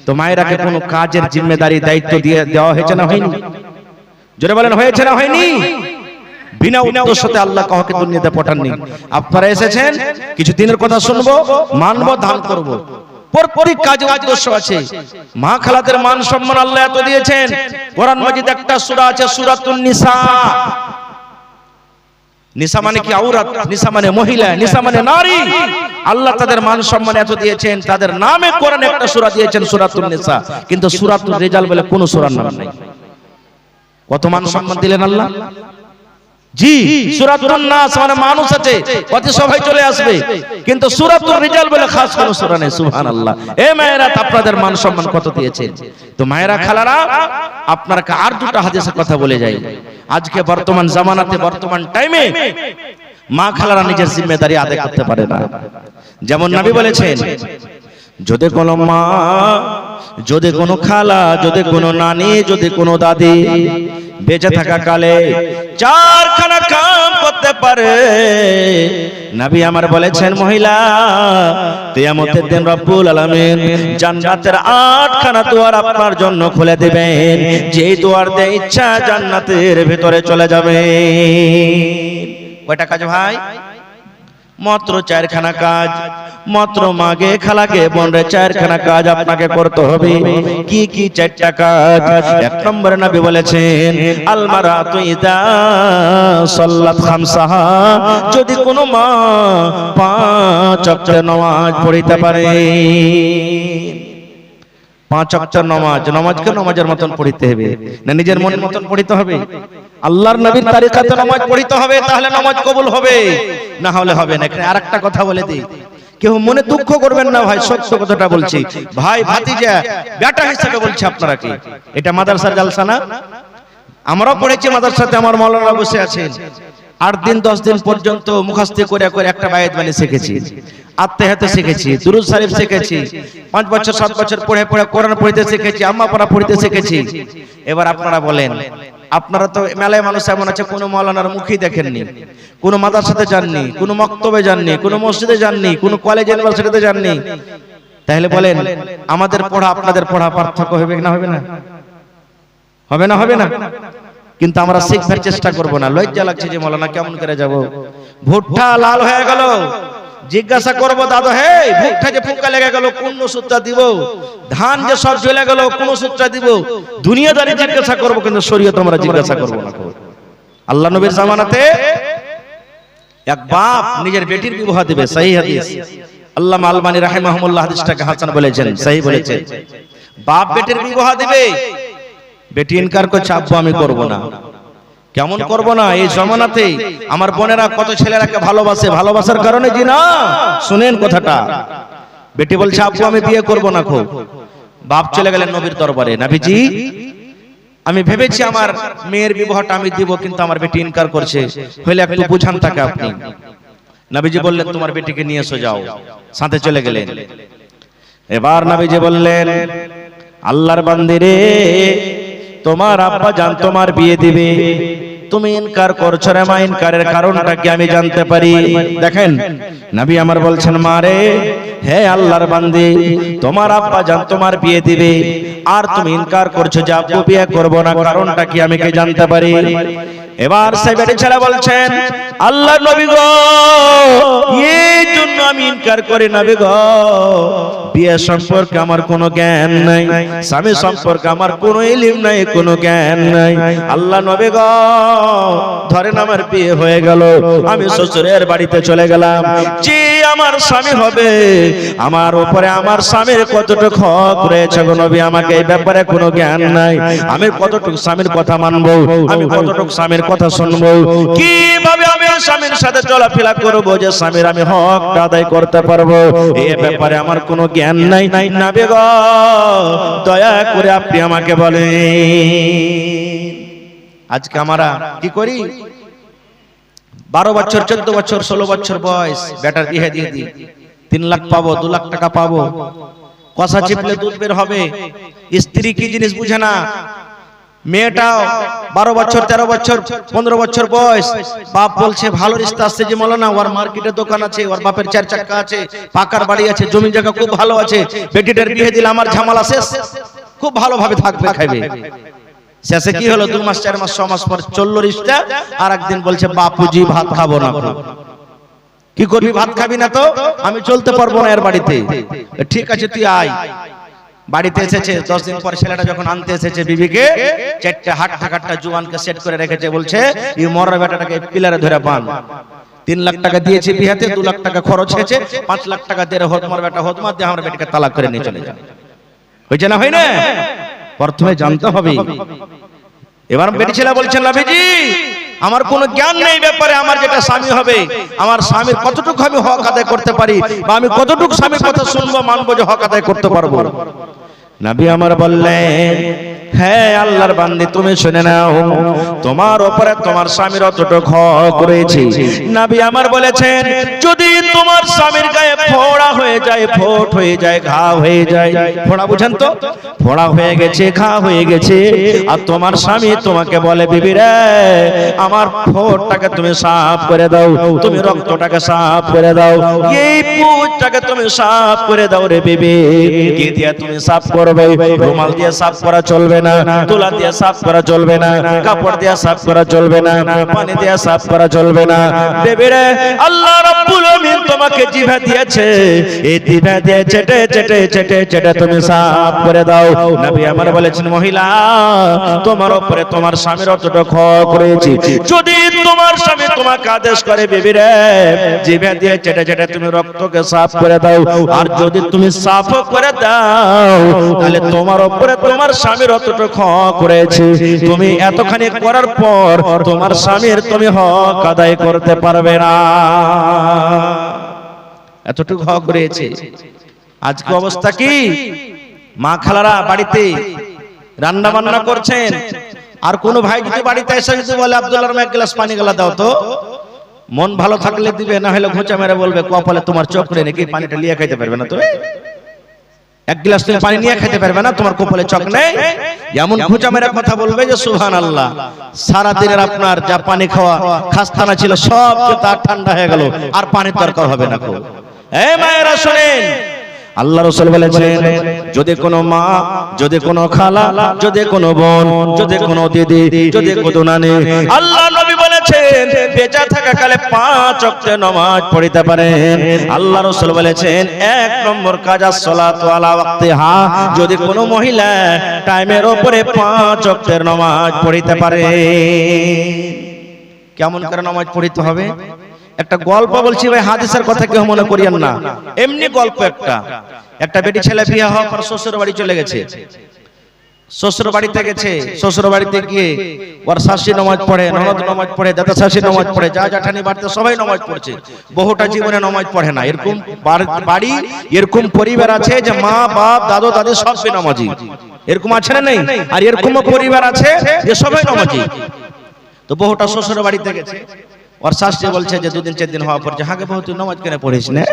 তো মায়েরাকে কোনো কাজের জিম্মেদারি দায়িত্ব দিয়ে দেওয়া হয়েছে না হয়নি? জোরে বলেন, হয়েছে না হয়নি? বিনা উদ্দেশ্যে আল্লাহ কাউকে দুনিয়াতে পাঠাননি। আপনারা এসেছেন, কিছু দিনের কথা শুনবো, মানবো, ধান করব। প্রত্যেক কাজে উদ্দেশ্য আছে। মা খালাদের মান সম্মান আল্লাহ এত দিয়েছেন। কোরআন মাজিদ একটা সূরা আছে, সূরাতুন নিসা। নিসা মানে কি? আওরাত। নিসা মানে মহিলা, নিসা মানে নারী। আল্লাহ তাদের মান সম্মান এত দিয়েছেন, তাদের নামে কোরআনে একটা সূরা দিয়েছেন, সূরাতুন নিসা। কিন্তু সূরাতুর রিজাল বলে কোন সূরার নাম নাই। কত মান সম্মান দিলেন আল্লাহ! জি, সূরাতুন নাস মানে মানুষ আছে, অতি সবাই চলে আসবে, কিন্তু সূরাতুর রিজাল বলে খাস কোন সূরা নেই। সুবহানাল্লাহ। এই মায়েরা আপনাদের মান সম্মান কত দিয়েছেন। তো মায়েরা খালারা, আপনারা আর 2টা হাদিসের কথা বলে যাই। আজকে বর্তমান জামানাতে, বর্তমান টাইমে মা খালারা নিজের জিম্মেদারি আদায় করতে পারে না। যেমন নবী বলেছেন, যদি কোনো মা, যদি কোনো খালা, যদি কোনো নানি, যদি কোনো দাদি বেঁচে থাকা কালে 4খানা কাম করতে পারে, নবী আমার বলেছেন, মহিলা কিয়ামতের দিন রব্বুল আলামিন জান্নাতের 8খানা দুয়ার আপনার জন্য খুলে দিবেন, যেই দুয়ার দিয়ে ইচ্ছা জান্নাতের ভিতরে চলে যাবে। কয়টা কাজ ভাই? মাত্র 4খানা কাজ। মাত্র মাগে খালাকে বোনরে 4খানা কাজ আপনাকে করতে হবে। কি কি 4টা কাজ? 1 নম্বরে নবী বলেছেন, আল মারাতু ইদা সাল্লাত খামসাহা, যদি কোনো মা 5 ওয়াক্ত নামাজ পড়িতে পারে। 5 ওয়াক্ত নামাজ, নামাজকে নামাজের মতন পড়িতে হবে না নিজের মনের মতন পড়িতে হবে? আল্লাহর নবীর তরিকাতে নামাজ পড়িতে হবে, তাহলে নামাজ কবুল হবে, না হলে হবে না। এখানে আরেকটা কথা বলে দিই, কেউ মনে দুঃখ করবেন না ভাই, সত্য কথাটা বলছি। ভাই ভাতিজা বেটা হিসেবে বলছি আপনারা, কি এটা মাদ্রাসার জালসা না? আমরাও পড়েছি মাদ্রাসাতে, আমার মাওলানা বসে আছেন। 8 দিন 10 দিন পর্যন্ত মুখস্থ করে করে একটা বায়াত বানিয়ে শিখেছি, আত্মাহাতে শিখেছি, দুরূদ শরীফ শিখেছি, 5 বছর 7 বছর পড়ে পড়ে কোরআন পড়তে শিখেছি, আম্মা পড়া পড়তে শিখেছি। এবার আপনারা বলেন, আপনারা তো মেলায় মানুষ এমন আছে কোন মাওলানার মুখই দেখেননি, কোন মাদ্রাসাতে যাননি, কোন মক্তবে যাননি, কোন মসজিদে যাননি, কোন কলেজ ইউনিভার্সিটিতে যাননি। তাহলে বলেন আমাদের পড়া আপনাদের পড়া পার্থক্য হবে না? হবে না? হবে না? হবে না? কিন্তু আমরা শিখবার চেষ্টা করব না। লজ্জা লাগছে যে মাওলানা কেমন করে যাব, ভুট্টা লাল হয়ে গেল, জিজ্ঞাসা করব দাদা, হে ভুট্টা যে পোকা লেগে গেল কোন ওষুধটা দিব, ধান যে সব জ্বলে গেল কোন ওষুধটা দিব, দুনিয়াদারি জিজ্ঞাসা করব, কিন্তু শরীয়ত আমরা জিজ্ঞাসা করব না। আল্লাহ নবীর জামানাতে এক বাপ নিজের বেটির বিবাহ দিবে, সহিহ হাদিস, আল্লামা আলবানী রাহিমাহুল্লাহ হাদিসটাকে হাসান বলেছেন, সহিহ বলেছেন। বাপ বেটির বিবাহ দিবে, বেটি ইনকার করছে, আব্বু আমি করব না। কেমন করব না? এই জমানাতে আমার বোনেরা কত ছেলেরাকে ভালোবাসে, ভালোবাসার কারণে জি না, শুনেন কথাটা। বেটি বলছে আব্বু আমি বিয়ে করব না। খুব বাপ চলে গেলেন নবীর দরবারে, নবীজি আমি ভেবেছি আমার মেয়ের বিবাহটা আমি দিব, কিন্তু আমার বেটি ইনকার করছে, হইলে একটু বুঝান তাকে আপনি। নবীজি বললেন তোমার বেটিকে নিয়ে এসো, যাও। সাথে চলে গেলেন। এবার নবীজি বললেন আল্লাহর বান্দি রে, তোমার আব্বা জান তোমার বিয়ে দিবে, তুমি ইনকার করছো রে মা, ইনকারের কারণটা কি আমি জানতে পারি? দেখেন নবী আমার বলছেন মা রে, হে আল্লাহর বান্দি, তোমার আব্বা জান তোমার বিয়ে দিবে, আর তুমি ইনকার করছো যে আব্বু বিয়ে করব না, কারণটা কি আমি কি জানতে পারি? এবার সেই বেটি ছেলে বলছেন আল্লাহর নবী গো, এই জন্য আমি ইনকার করি নবী গো, বিয়ে সম্পর্কে আমার কোনো জ্ঞান নাই, স্বামী সম্পর্কে আমার কোনো ইলম নাই, কোনো জ্ঞান নাই। আল্লাহ নবী গো, ধরেন আমার বিয়ে হয়ে গেল, আমি শ্বশুরের বাড়িতে চলে গেলাম, যে আমার স্বামী হবে, আমার উপরে আমার স্বামীর কতটুকু হক রয়েছে গো নবী, আমাকে এই ব্যাপারে কোনো জ্ঞান নাই। আমি কতটুকু স্বামীর কথা মানবো, আমি কতটুকু স্বামীর কথা শুনবো, কিভাবে আমি স্বামীর সাথে চলাফেরা করব যে স্বামীর আমি হক আদায় করতে পারবো, এই ব্যাপারে আমার কোনো জ্ঞান নাই। নবী গো, দয়া করে আপনি আমাকে বলেন। আজকে আমরা কি করি? 12 বছর 14 বছর 16 বছর বয়স বেটার বিয়ে দিয়ে দিই, 3 লাখ পাবো, 2 লাখ টাকা পাবো, কষা চিপলে দুধ বের হবে। স্ত্রী কি জিনিস বুঝে না। মেয়েটাও 12 বছর 13 বছর 15 বছর বয়স, বাপ বলছে ভালো রিস্তা আসছে যে মৌলানা, ওর মার্কেটে দোকান আছে, ওর বাপের 4 চাকা আছে, পাকার বাড়ি আছে, জমি জায়গা খুব ভালো আছে, বেটিটার বিয়ে দিলে আমার ঝামেলা শেষ, খুব ভালোভাবে থাকবে খাইবে। শেষে কি হলো? 2 মাস 4 মাস 6 মাস পর চললো রিস্তা, আর একদিন বলছে বাপুজি ভাত খাবো না। কি করবি? ভাত খাবি না তো আমি চলতে পারবো না এর বাড়িতে। ঠিক আছে তুই আয়। বাড়িতে এসেছে, 10 দিন পর ছেলেটা যখন আনতে এসেছে বিবিকে, 4টা হাট্টা জুয়ানকে সেট করে রেখেছে, বলছে এই মরার বেটাটাকে পিলারে ধরে বাঁধ। 3 লাখ টাকা দিয়েছি বিহাতে, 2 লাখ টাকা খরচ হয়েছে, 5 লাখ টাকা দিয়ে হতমার বেটা হতমার দিয়ে আমরা বেটাকে তালাক করে নিয়ে চলে যাবে। হয়েছে না? হয় না? প্রথমে জানতে হবে। এবার বেটি ছেলে বলছেন নবীজি আমার কোনো জ্ঞান নেই ব্যাপারে, আমার যেটা স্বামী হবে, আমার স্বামীর কতটুকু আমি হক আদায় করতে পারি, বা আমি কতটুকু স্বামীর কথা শুনবো মানবো যে হক আদায় করতে পারবো। নবী আমার বললেন হ্যাঁ আল্লাহর বান্দি তুমি শুনে নাও, তোমার উপরে তোমার স্বামীর অতটুকু হক রয়েছে। নবী আমার বলেছেন যদি তোমার স্বামীর গায়ে ফোড়া হয়ে যায়, ফোট হয়ে যায়, ঘা হয়ে যায়, ফোড়া বুঝেন তো, ফোড়া হয়ে গেছে, ঘা হয়ে গেছে, আর তোমার স্বামী তোমাকে বলে বিবি রে আমার ফোটটাকে তুমি সাফ করে দাও, তুমি রক্তটাকে সাফ করে দাও, এই পুঁজটাকে তুমি সাফ করে দাও রে বিবি, কি দিয়ে তুমি সাফ করবে? রুমাল দিয়ে সাফ করা চলবে না, তুলা দিয়ে সাফ করা চলবে না, কাপড় দিয়ে সাফ করা চলবে না, পানি দিয়ে সাফ করা চলবে না। বিবি রে আল্লাহ রাব্বুল আমিন তোমাকে জিভা দিয়েছে, এই জিভা দিয়ে চেটে চেটে চেটে চেটে তুমি সাফ করে দাও। নবী আমার বলেছেন মহিলা তোমার উপরে তোমার স্বামীর অতটুকু হক রয়েছে, যদি তোমার স্বামী তোমাকে আদেশ করে বিবি রে জিভা দিয়ে চেটে চেটে তুমি রক্তকে সাফ করে দাও, আর যদি তুমি সাফ করে দাও তাহলে তোমার উপরে তোমার স্বামীর অতটুকু হক রয়েছে, তুমি এতখানি করার পর তোমার স্বামীর তুমি হক আদায় করতে পারবে না, এতটুকু হক রয়েছে। আজকে অবস্থা কি? মা খালারা বাড়িতে রান্না বান্না করছেন, আর কোন ভাই যদি বাড়িতে এসে যদি বলে আব্দুল্লাহর এক গ্লাস পানি গলা দাও, তো মন ভালো থাকলে দিবে, না হলে ঘুচা মেরে বলবে কপালে তোমার চোখ নেই নাকি, পানিটা লিয়ে খাইতে পারবে না, তুমি এক গ্লাস তুমি পানি নিয়ে খেতে পারবে না, তোমার কপালে চোখ নেই, এমন ঘুচা মেরে কথা বলবে যে সুবহানাল্লাহ। সারা দিনের আপনার যা পানি খাওয়া খাস্তানা ছিল সব তার ঠান্ডা হয়ে গেল, আর পানির দরকার হবে না। এই মায়েরা শুনেন, আল্লাহ রাসূল বলেছেন যদি কোনো মা, যদি কোনো খালা, যদি কোনো বোন, যদি কোনো দিদি, যদি কোনো নানি, আল্লাহ নবী বলেছেন বলেছেন বেঁচে থাকাকালে 5 ওয়াক্তের নামাজ পড়িতে পারেন। আল্লাহ রাসূল বলেছেন 1 নম্বর কাজ as-সালাতু আলা ওয়াক্তিহা, যদি কোনো মহিলা টাইমের উপরে 5 ওয়াক্তের নামাজ পড়িতে পারে। কেমন করে নামাজ পড়িতে হবে? একটা গল্প বলছি ভাই, হাদিসের কথা কেউ মনে করিয়েন না, এমনি গল্প। একটা বেটি ছেলে বিয়ে হওয়ার পর শ্বশুর বাড়ি চলে গেছে। শ্বশুর বাড়িতে গেছে, শ্বশুর বাড়িতে গিয়ে ওর শাশি নামাজ পড়ে, ননদ নামাজ পড়ে, দাদা শাশি নামাজ পড়ে, যা জ্যাঠানি বাড়িতে সবাই নামাজ পড়ছে, বহুটা জীবনে নামাজ পড়ে না। এরকম বাড়ি, এরকম পরিবার আছে যে মা বাপ দাদু দাদি সব বেনামাজি, এরকম আছে না নেই? আর এরকম পরিবার আছে যে সবাই নামাজি। তো বহুটা শ্বশুর বাড়িতে গেছে, ওর শাশি বলছে যে 2 দিন 4 দিন হওয়া পর যে হাগে বহু তুই নামাজ কেন পড়িস না?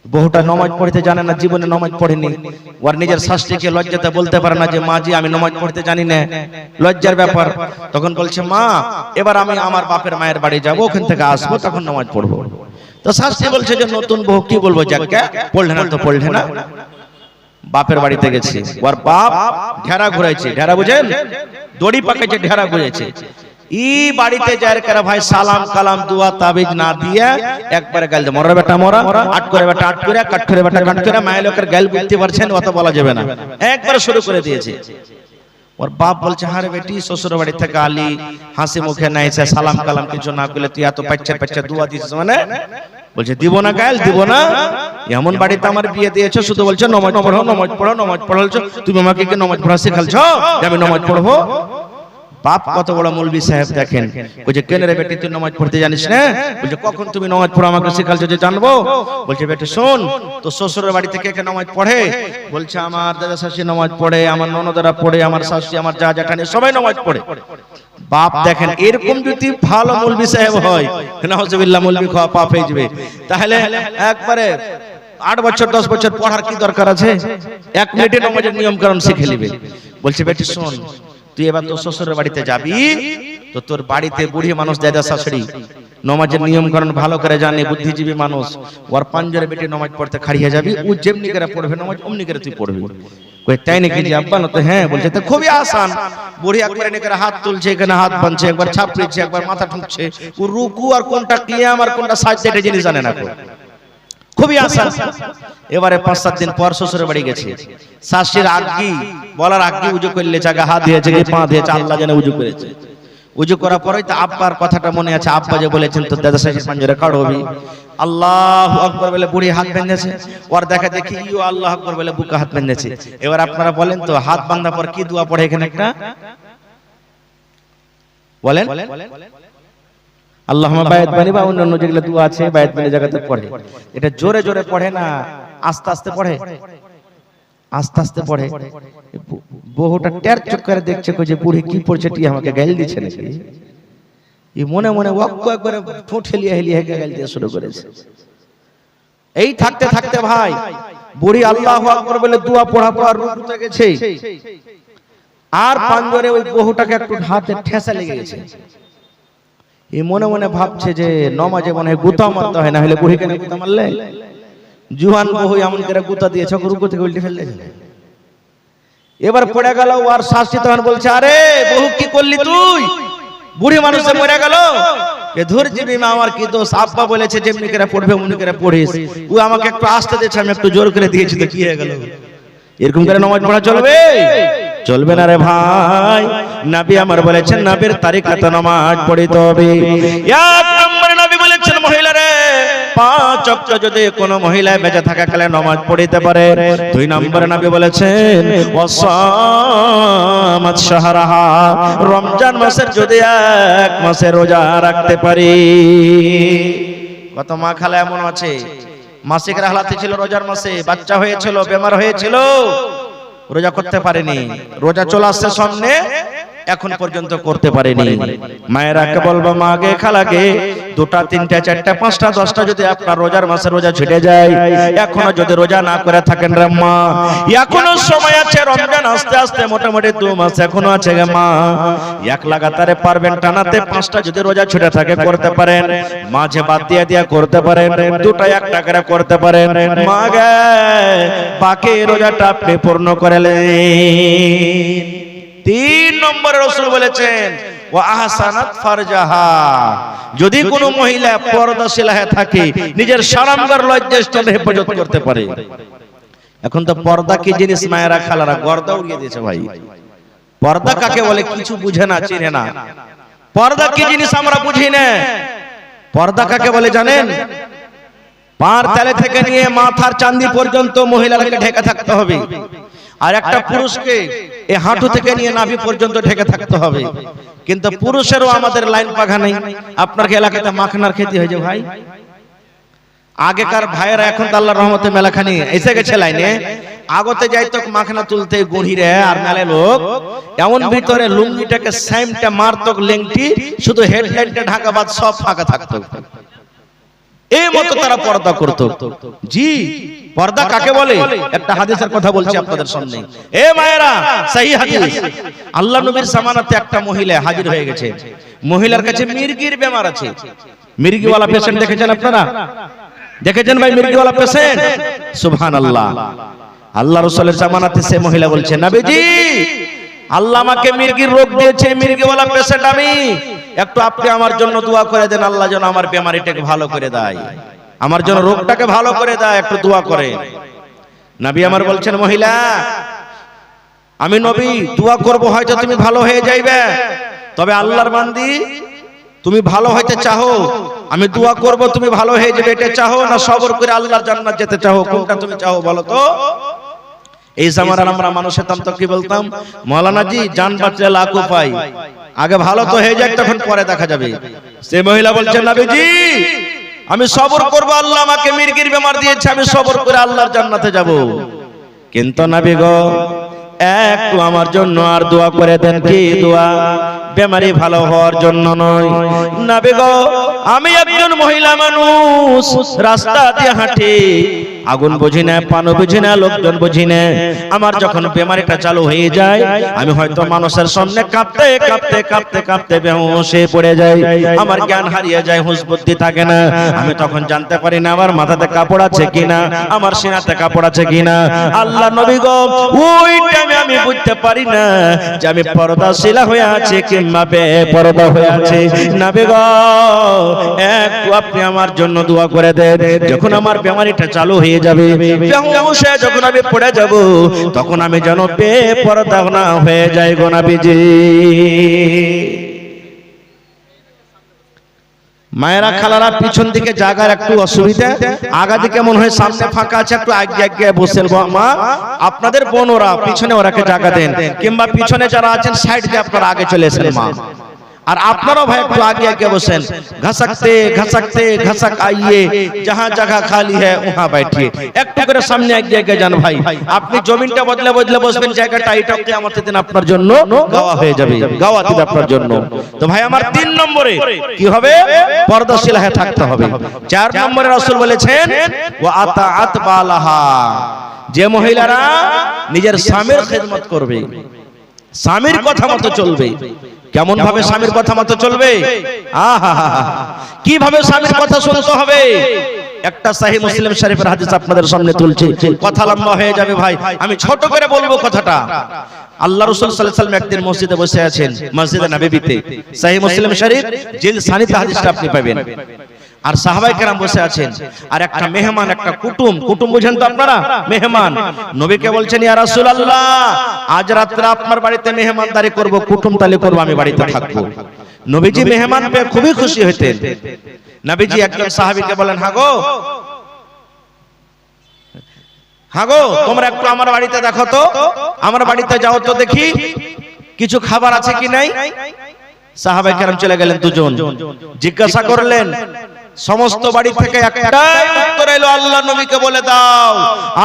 বহুটা নামাজ পড়তে জানে না, জীবনে নামাজ পড়েনি। ওর নিজের শাশুড়িকে লজ্জাতে বলতে পারে না যে মা জি আমি নামাজ পড়তে জানি না, লজ্জার ব্যাপার। তখন বলছে মা এবার আমি আমার বাপের মায়ের বাড়ি যাব, ওখান থেকে আসবো, তখন নামাজ পড়বো। তো শাশুড়ি বলছে যে নতুন বউ কি বলবো, যাকে পড়লে না তো পড়লে না। বাপের বাড়িতে গেছে, ওর বাপ ঢেরা ঘুরাইছে, ঢেরা বুঝেন, দড়ি পাকাইছে, ঢেরা ঘুরেছে। ই বাড়িতে যার করে ভাই সালাম কালাম দুয়া তাবিজ না দিয়া একবারে গাল দে, মরা বেটা মরা, আট করে বেটা আট করে, কাট করে বেটা কাট করে, মায়ের লোকের গাল বুঝতে পারছেন অত বলা যাবে না, একবারে শুরু করে দিয়েছে। ওর বাপ বলছে হারে বেটি শ্বশুর বাড়ি থেকে আলি, হাসি মুখে নাইছে, সালাম কালাম কিছু না করলে তুই এত পাচ্ছা দুয়া দিছিস মানে? বলছে দিব না গাল, দিব না। এমন বাড়িতে আমার বিয়ে দিয়েছো, শুধু বলছো নামাজ পড়ো নামাজ পড়ো নামাজ পড়ালছো, তুমি আমাকে কি নামাজ পড়া শেখালছো যে আমি নামাজ পড়বো? বাপ কত বড় মৌলভী সাহেব দেখেন, বলছে কেন রে বেটি তুই নামাজ পড়তে জানিস না? বলছে কখন তুমি নামাজ পড়ো আমাকে শেখালছো যে জানবো? বলছে বেটি শোন, তো শ্বশুরের বাড়ি থেকে কে নামাজ পড়ে? বলছে আমার দাদা শাশুড়ি নামাজ পড়ে, আমার ননদরা পড়ে, আমার শাশুড়ি আমার যা জ্যাঠানি সবাই নামাজ পড়ে। বাপ দেখেন এরকম যদি ভালো মৌলভী সাহেব হয়, নাউজুবিল্লাহ মৌলভী খাওয়া পাপ হয়ে যাবে। তাহলে একবারে 8 বছর 10 বছর পড়ার কি দরকার আছে? 1 মিনিটে নামাজের নিয়ম কানুন শিখে নেবে। বলছে বেটি শোন, তুই এবার তোর শ্বশুরের বাড়িতে যাবি, তো তোর বাড়িতে বুড়ি মানুষ দাদা শাশুড়ি নামাজের নিয়ম কানুন ভালো করে জানে, বুদ্ধিজীবী মানুষ, ওর পাঞ্জরে বেটি নামাজ পড়তে খাড়িয়ে যাবি, ও যেমনি করে পড়বে নামাজ অমনি করে তুই পড়বি। কই তাই নাকি যে আব্বা? না তো হ্যাঁ। বলছে তো খুবই আসান। বুড়ি একবার এনে করে হাত তুলছে, এখানে হাত বাঁধছে, একবার ছাপড়িছে, একবার মাথা ঠুকছে, ও রুকু আর কোনটা কিয়াম আর কোনটা সাজদা এটা জিনিস জানে না, খুবই আসান। এবারে 5-7 দিন পর শ্বশুরের বাড়ি গেছে, শাশুড়ির আগি বলার আগি উজু করলে, জায়গা হাত দিয়েছে কি পা দিয়েছে আল্লাহ জানে, উজু করেছে। উজু করার পরেই তো আব্বার কথাটা মনে আছে, আব্বা যে বলেছেন তোর দাদা শাশুড়ির পাঞ্জরে কাড় হবি, আল্লাহু আকবার বলে বুড়ি হাত বেঁধেছে। ওর দেখা দেখি ইউ আল্লাহু আকবার বলে বুকে হাত বেঁধেছে। এবার আপনারা বলেন তো হাত বাঁধা পর কি দোয়া পড়ে এখানে একটা বলেন? আল্লাহুম্মা বায়াত বানি বা অন্যান্য যেগুলো দোয়া আছে বায়াত বানি জায়গাতে পড়ে। এটা জোরে জোরে পড়ে না, আস্তে আস্তে পড়ে, আস্তে আস্তে পড়ে। বহুটা টের চোখ করে দেখছে যে বুড়ি কি পড়ছে, টি আমাকে গাল দিচ্ছে নাকি? এই মনে মনে ওয়াক্কু একবারে ঠোঁট হেলিয়ে হেলিয়ে গাল দিয়ে শুরু করেছে। এই থাকতে থাকতে ভাই বুড়ি আল্লাহু আকবার বলে দোয়া পড়া পড়ার রুকুতে গেছে, আর পাঞ্জরে ওই বহুটাকে একটু হাতে ঠেসা লেগে গেছে। এই মনে মনে ভাবছে যে নমাজে মনে হয় গুতা মারতে হয়, না হলে বুড়ি কেন গুতা মারলে? জুয়ান বহু এমন করে গুতা দিয়েছে রুকু থেকে উল্টে ফেললে। এবার পড়ে গেল, আর শাশুড়ি তখন বলছে আরে বহু কি করলি তুই? বুড়ি মানুষে মরে গেল, এ ধর জিবি মা আমার কি দোষ? আব্বা বলেছে যেমনি করে পড়বে অমনি করে পড়িস, ও আমাকে একটু আসতে দিয়েছে, আমি একটু জোর করে দিয়েছি, তো কি হয়ে গেল? এরকম করে নামাজ পড়া চলবে? চলবে না রে ভাই। নবী আমার বলেছেন নবীর তরিকাতে নামাজ পড়িতে হবে। 1 নম্বরে নবী বলেছেন মহিলারে 5 ওয়াক্ত যদি কোনো মহিলা বেঁচে থাকাকালে নামাজ পড়িতে পারে। 2 নম্বরে নবী বলেছেন ওয়াসামাত শাহরাহা, রমজান মাসের যদি 1 মাসে রোজা রাখতে পারি। কত মা খালা এমন আছে মাসিকের হালাতে ছিল, রোজার মাসে বাচ্চা হয়েছিল, বেমার হয়েছিল, রোজা করতে পারেনি, রোজা চলে আসছে সামনে, এখন পর্যন্ত করতে পারেনি। মায়েরাকে বলবো মাগে খালাকে 2টা 3টা 4টা 5টা 10টা যদি আপনার রোজার মাসে রোজা ছুটে যায়, এখনো যদি রোজা না করে থাকেন রে মা, এখনো সময় আছে, রমজান আস্তে আস্তে মোটামুটি 2 মাস এখনো আছে গে মা, এক লাগাতারে পারবেন টানাতে 5টা যদি রোজা ছুটে থাকে করতে পারেন, মাঝে বাদ দিয়ে দিয়া করতে পারেন, 2টা 1টা করে করতে পারেন, মা গে বাকি রোজাটা আপনি পূর্ণ করে নেন। 3 নম্বরে রাসূল বলেছেন ওয়া আহসানাত ফারজাহা, যদি কোনো মহিলা পর্দাশীল হয়ে থাকে নিজের শরমগার লজ্জাস্থান হেফাজত করতে পারে। এখন তো পর্দা কি জিনিস মায়েরা খালারা গর্দা উড়িয়ে দিয়েছে ভাই। পর্দা কাকে বলে কিছু বুঝে না, চিনে না। পর্দা কি জিনিস আমরা বুঝি না। পর্দা কাকে বলে জানেন? পার তালে থেকে নিয়ে মাথার চাঁদি পর্যন্ত মহিলাকে ঢেকে থাকতে হবে, আর একটা পুরুষকে এই হাঁটু থেকে নিয়ে নাভি পর্যন্ত ঢেকে থাকতে হবে। কিন্তু পুরুষেরও আমাদের লাইন পাখা নেই। আপনার কি এলাকাতে মাখনার খেতে হয়েছে ভাই? আগেকার ভাইয়েরা এখন তো আল্লাহর রহমতে মেলাখানি এসে গেছে লাইনে। আগতে যাইতো মাখনা তুলতে গড়িরে, আর মেলে লোক এমন ভিতরে লুঙ্গিটাকে সাইমটা মারতো লেংটি, শুধু হেডলাইনটা ঢাকা বাদ সব ফাঁকা থাকতো। এই মতো তারা পর্দা করতো। জি, পর্দা কাকে বলে একটা হাদিসের কথা বলছি আপনাদের সামনে। এ মায়েরা, সহি হাদিস। আল্লাহ নবীর জামানাতে একটা মহিলা হাজির হয়ে গেছে। মহিলার কাছে মির্গির বেমার আছে। মির্গিওয়ালা পেশেন্ট দেখেছেন আপনারা? দেখেছেন ভাই মির্গিওয়ালা পেশেন্ট? সুবহানাল্লাহ। আল্লাহ রাসূলের জামানাতে সে মহিলা বলছে, নবীজি আল্লাহ আমাকে মির্গির রোগ দিয়েছে, মির্গিওয়ালা পেশেন্ট আমি, একটু আপনি আমার জন্য দোয়া করে দেন, আল্লাহ যেন আমার বেমারিটাকে ভালো করে দেয়, আমার জন্য রোগটাকে ভালো করে দেয়, একটু দোয়া করে। নবী আমার বলছেন, মহিলা আমি নবী দোয়া করব, হয়তো তুমি ভালো হয়ে যাইবে, তবে আল্লাহর বান্দি তুমি ভালো হইতে চাও, আমি দোয়া করব তুমি ভালো হয়ে যাবে, এটা চাও না সবর করে আল্লাহর জান্নাত যেতে চাও, কোনটা তুমি চাও বলো তো? এই জামানার আমরা মানুষ হতাম তো কি বলতাম, মাওলানা জি জান বাঁচলে লাখও পাই, আগে ভালো তো হয়ে যাক তখন পরে দেখা যাবে। সে মহিলা বলছেন, নবীজি আমি সবর করব, আল্লাহ আমাকে মির্গির বেমার দিয়েছে, আমি সবর করে আল্লাহর জান্নাতে যাব, কিন্তু নবী গো একটু আমার জন্য আর দোয়া করে দেন। কি দোয়া? বেমারি ভালো হওয়ার জন্য নয়। নবী গো আমি একজন মহিলা মানুষ, রাস্তা দিয়ে হাঁটি, আগুন বুঝি না, পানো বুঝি না, লোকজন বুঝি না, আমার যখন বেমারিটা চালু হয়ে যায় আমি হয়তো মানুষের সামনে কাঁপতে কাঁপতে কাঁপতে কাঁপতে বেহুশ হয়ে পড়ে যাই, আমার জ্ঞান হারিয়ে যায়, হুঁশ বুদ্ধি থাকে না, আমি তখন জানতে পারি না আমার মাথাতে কাপড় আছে কিনা, আমার সিনাতে কাপড় আছে কিনা। আল্লাহ নবী গো ওই টাইমে আমি বুঝতে পারি না যে আমি পর্দাশীলা হয়ে আছি কিংবা বেপরদা হয়ে আছি। নবী গো একটু আপনি আমার জন্য দোয়া করে দেন, যখন আমার বেমারিটা চালু হয়ে যাবে, বেহুশ হয়ে যখন আমি পড়ে যাব, তখন আমি যেন বেপরদা না হয়ে যাই গো নবীজি। মায়েরা খালারা পিছন দিকে জায়গার একটু অসুবিধা, আগা দিকে মনে হয় সামনে ফাঁকা আছে, একটু আগে আগে বসেন গো মা, আপনাদের বোনরা পিছনে ওরাকে জায়গা দেন, কিংবা পিছনে যারা আছেন সাইড দিয়ে আপনারা আগে চলে এসেন মা, আর আপনারাও ভাই একটু আগে আগে বসেন, ঘাসকতে ঘাসকতে ঘাসক আইয়ে जहां जगह खाली है वहां बैठिए, একটু করে সামনে আগে আগে যান ভাই, আপনি জমিনটা বদলে বদলে বসবেন, জায়গাটা এইটা কিয়ামতের দিন আপনার জন্য গাওয়া হয়ে যাবে, গাওয়া দিবে আপনার জন্য। তো ভাই আমার 3 নম্বরে কি হবে? পর্দাশীল হয়ে থাকতে হবে। 4 নম্বরে রাসূল বলেছেন ওয়া আতাআত বালাহা, যে মহিলারা নিজের স্বামীর খেদমত করবে, স্বামীর কথা মতো চলবে। কেমন ভাবে স্বামীর কথা মতো চলবে? কিভাবে স্বামীর কথা শুনতে হবে? একটা সহিহ মুসলিম শরীফের হাদিস আপনাদের সামনে তুলছি, কথা লম্বা হয়ে যাবে ভাই, আমি ছোট করে বলবো কথাটা। আল্লাহ রাসূল সাল্লাল্লাহু আলাইহি ওয়াসাল্লাম একদিন মসজিদে বসে আছেন, মসজিদে নববীতে, সহিহ মুসলিম শরীফ জিলদ সানিতে হাদিসটা আপনি পাবেন, আর সাহাবায়ে কেরাম বসে আছেন, আর একটা মেহমান, একটা কুটুম, কুটুম বুঝেন তো আপনারা, মেহমান নবীকে বলছেন, ইয়া রাসূলুল্লাহ আজ রাতে আপনার বাড়িতে মেহমানদারি করব, কুটুম তালি করব, আমি বাড়িতে থাকবো। নবীজি মেহমান পেয়ে খুবই খুশি হতেন। নবীজি একজন সাহাবীকে বলেন, হাগো হাগো তোমরা একটু আমার বাড়িতে দেখো তো, আমার বাড়িতে যাও তো দেখি কিছু খাবার আছে কি নাই। সাহাবায়ে কেরাম চলে গেলেন, দুজন জিজ্ঞাসা করলেন, সমস্ত বাড়ি থেকে একটাই উত্তর এলো, আল্লাহ নবীকে বলে দাও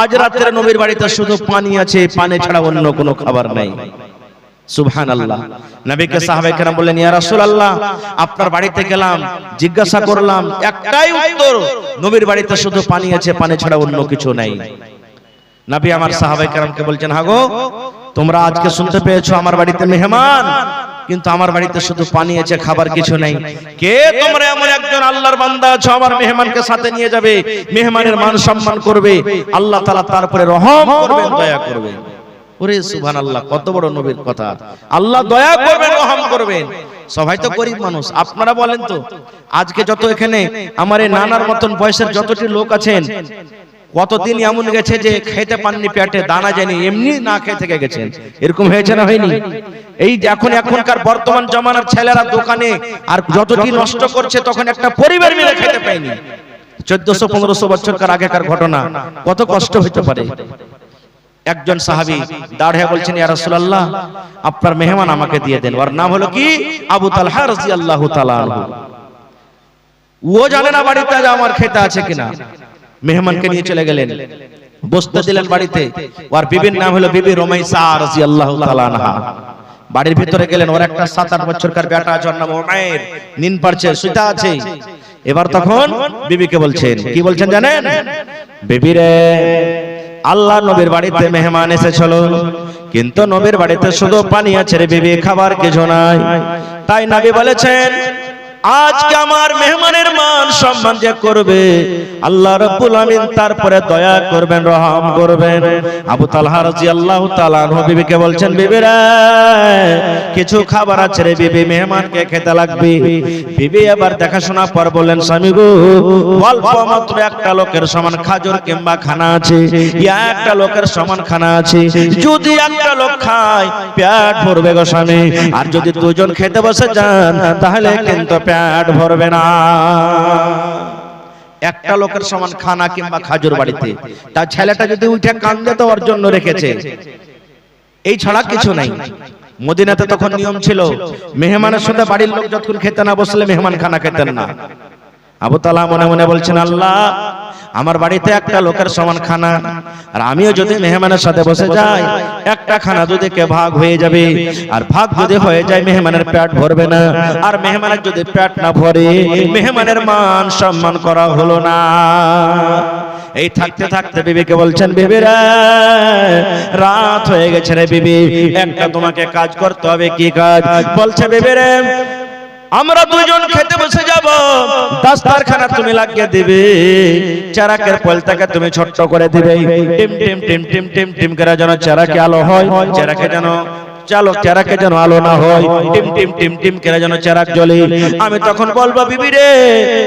আজ রাতে নবীর বাড়িতে শুধু পানি আছে, পানি ছাড়া অন্য কোনো খাবার নাই। সুবহানাল্লাহ। নবীকে সাহাবায়ে কেরাম বললেন, ইয়া রাসূলুল্লাহ আপনার বাড়িতে গেলাম, জিজ্ঞাসা করলাম, একটাই উত্তর, নবীর বাড়িতে শুধু পানি আছে, পানি ছাড়া অন্য কিছু নাই। নবী আমার সাহাবায়ে কেরামকে বলছেন, হাগো তোমরা আজকে শুনতে পেয়েছো আমার বাড়িতে মেহমান, কিন্তু আমার বাড়িতে শুধু পানি আছে, খাবার কিছু নাই। কে তোমরা এমন একজন আল্লাহর বান্দা আছো আমার মেহমানকে সাথে নিয়ে যাবে, মেহমানের মান সম্মান করবে, আল্লাহ তাআলা তারপরে রহম করবেন, দয়া করবেন। ওরে সুবহানাল্লাহ, কত বড় নবীর কথা, আল্লাহ দয়া করবেন, রহম করবেন। সবাই তো গরিব মানুষ। আপনারা বলেন তো, আজকে যত এখানে আমার এই নানার মতন বয়সের যতটি লোক আছেন, কতদিন এমন গেছে যে খেতে পাননি, পেটে দানা জানি এমনি না খেয়ে থেকে গেছেন? এরকম হয়েছে না হয়নি? এই যে এখনকার বর্তমান জমানার ছেলেরা দোকানে আর যতটি নষ্ট করছে, তখন একটা পরিবার মিলে খেতে পায়নি। 1400-1500 বছরকার আগেকার ঘটনা, কত কষ্ট হতে পারে। একজন সাহাবী দাঁড়িয়ে বলছেন, ইয়া রাসূলুল্লাহ, আপনার মেহমান আমাকে দিয়ে দেন। ওর নাম হলো কি? আবু তালহা রাদিয়াল্লাহু তাআলা আনহু। ও জানে না বাড়িতে আজ আমার খেতে আছে কিনা। মেহমানকে নিয়ে চলে গেলেন, বসতে দিলেন বাড়িতে। ওর বিবির নাম হলো বিবি রুমাইসা রাদিয়াল্লাহু তাআলা আনহা। বাড়ির ভিতরে গেলেন, ওর একটা 7-8 বছরকার বেটা আছে, ওর নাম উমাইর, নিন পারছে, সুতা আছে। এবার তখন বিবিকে বলছেন, কি বলছেন জানেন? বিবি রে, আল্লাহ নবীর বাড়িতে মেহমান এসেছিল, কিন্তু নবীর বাড়িতে শুধু পানি আছে রে বিবি, খাবার কিছু নাই। তাই নবী বলেছেন, আজকে আমার মেহমানের মান সম্মান যে করবে, আল্লাহ রাব্বুল আমিন তারপরে দয়া করবেন, রহম করবেন। আবু তালহা রাদিয়াল্লাহু তাআলা আনহু বিবিকে বলছেন, বিবি রে, কিছু খাবার আছে রে বিবি, মেহমানকে খেতে লাগবে। বিবি এবার দেখাশোনা পর বললেন, স্বামী গো, অল্প মাত্র একটা লোকের সমান খাজুর কিংবা খানা আছে, একটা লোকের সমান খানা আছে। যদি একটা লোক খায় পেট ভরবে গো স্বামী, আর যদি দুজন খেতে বসে যান তাহলে কিন্তু পেট ভরবে না। একটা লোকের সমান খানা কিংবা খাজুর বাড়িতে, তার ছেলেটা যদি উঠে কান্দে তো ওর জন্য রেখেছে, এই ছাড়া কিছু নাই। মদিনাতে তখন নিয়ম ছিল, মেহমানের সাথে বাড়ির লোক যতক্ষণ খেতে না বসলে মেহমান খানা খেতেন না। আবু তালহা মনে মনে বলছেন, আল্লাহ, আমার বাড়িতে একটা লোকের সমান খানা, আর আমিও যদি মেহমানের সাথে বসে যাই, একটা খানা দুদিকে ভাগ হয়ে যাবে, আর ভাগ যদি হয়ে যায় মেহমানের পেট ভরবে না, আর মেহমানের যদি পেট না ভরে মেহমানের মান সম্মান করা হলো না। এই থাকতে থাকতে বিবিকে বলছেন, বিবি রে, রাত হয়ে গেছে রে বিবি, একটা তোমাকে কাজ করতে হবে। কি কাজ? বলছে, বিবি রে, আমরা দুজন খেতে বসে যাব, দাস্তারখানা তুমি লাগিয়ে দিবে, চারাকের পলটাকে তুমি ছোট্ট করে দিবে, team team team team team team করে যেন চারাকে আলো হয়, চারাকে যেন চারাকে যেন আলো না হয়, টিম টিম টিম টিম করে যেন চারাক জ্বলে। আমি তখন বলবো, বিবি রে,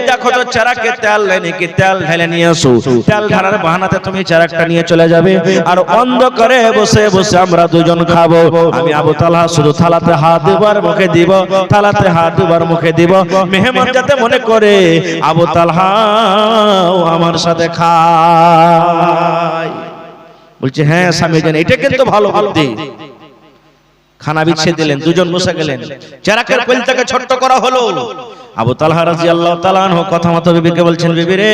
দেখো তো চারাকে তেল নেই নাকি, তেল ঢেলে নিয়ে আসো। তেল ঢালার বাহানাতে তুমি চারাকটা নিয়ে চলে যাবে, আর অন্ধকারে বসে বসে আমরা দুজন খাবো। আমি আবু তালহা শুধু থালাতে হাত দুবার মুখে দিব, থালাতে হাত দুবার মুখে দিব, মেহমান যাতে মনে করে আবু তালহা আমার সাথে খায়। বলছে, হ্যাঁ স্বামী জান, এটা কিন্তু ভালো বুদ্ধি। খানা বিছিয়ে দিলেন, দুজন বসে গেলেন, চারাকের পলটাকে ছোট্ট করা হলো। আবু তালহা রাদিয়াল্লাহু তাআলা আনহু কথা মতো বিবিকে বলছেন, বিবি রে,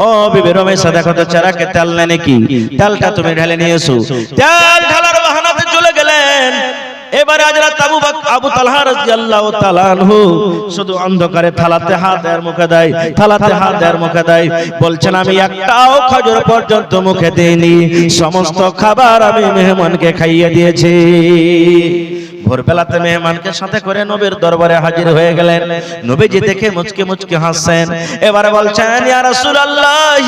ও বিবি রমেশা, দেখো তো চারাকে তেল নেই নাকি, তেলটা তুমি ঢেলে নিয়ে এসো। তেল ঢালার বাহানাতে চলে গেলেন। এবারে হযরত আবু তালহা রাদিয়াল্লাহু তাআলা আনহু শুধু অন্ধকারে থালাতে হাত দেয়, মুখে দেয়, থালাতে হাত দেয়, মুখে দেয়। বলছেন, আমি একটাও খাজুর পর্যন্ত মুখে দেইনি, সমস্ত খাবার আমি মেহমানকে খাইয়ে দিয়েছি। ভোরবেলাতে মেহমানকে সাথে করে নবীর দরবারে হাজির হয়ে গেলেন। নবীজি দেখে মুচকি মুচকি হাসছেন। এবারে বলছেন, ইয়া রাসূলুল্লাহ,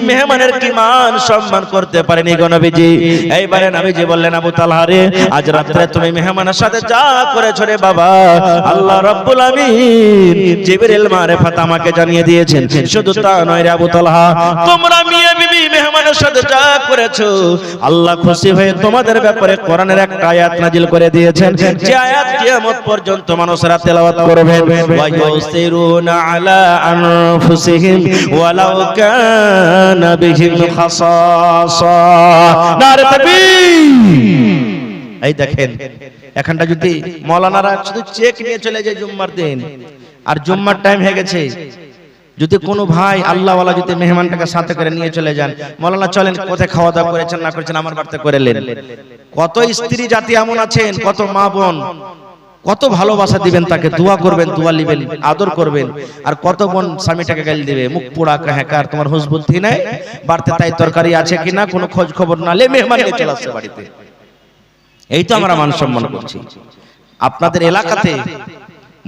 মেহমানের কি মান সম্মান করতে পারেনি গো নবীজি। এইবারে নবীজি বললেন, আবু তালহা রে, আজ রাতে তুমি মেহমানের সাথে যা করেছো রে বাবা, আল্লাহ রাব্বুল আমিন জিবরিল মারিফাত আমাকে জানিয়ে দিয়েছেন। শুধু তা নয় রে আবু তালহা, তোমরা মিয়া বিবি মেহমানের সাথে যা করেছো, আল্লাহ খুশি হয়ে তোমাদের ব্যাপারে কোরআনের একটা আয়াত নাজিল করে দিয়েছেন, যে আয়াত কিয়ামত পর্যন্ত মানুষরা তেলাওয়াত করবে। ওয়া ইউসিরুনা আলা আনফুসিহিম ওয়ালাউ কানা বিহিম খাসাসা। নারে তাকবীর। এই দেখেন, এখানটা যদি মাওলানারা শুধু চেক নিয়ে চলে যায় জুম্মার দিন, আর জুম্মার টাইম হয়ে গেছে, যদি কোনো ভাই আল্লাহওয়ালা যদি মেহমানটাকে সাথে করে নিয়ে চলে যান, মাওলানা চলেন, কোথায় খাওয়া দাওয়া করেছেন না করেছেন আমার বাড়িতে করে নেন। কত স্ত্রী জাতি এমন আছেন, কত মা বোন, কত ভালোবাসা দিবেন তাকে, দোয়া করবেন, দোয়া নিবেন, আদর করবেন। আর কত বোন স্বামীটাকে গালি দিবে, মুখ পোড়া কাহাকার, তোমার হুঁশ বুদ্ধি নাই, বাড়িতে তাই তরকারি আছে কিনা কোনো খোঁজ খবর না লে মেহমান নিয়ে চলে আসছে বাড়িতে। এই তো আমরা মান সম্মান করছি। আপনাদের এলাকাতে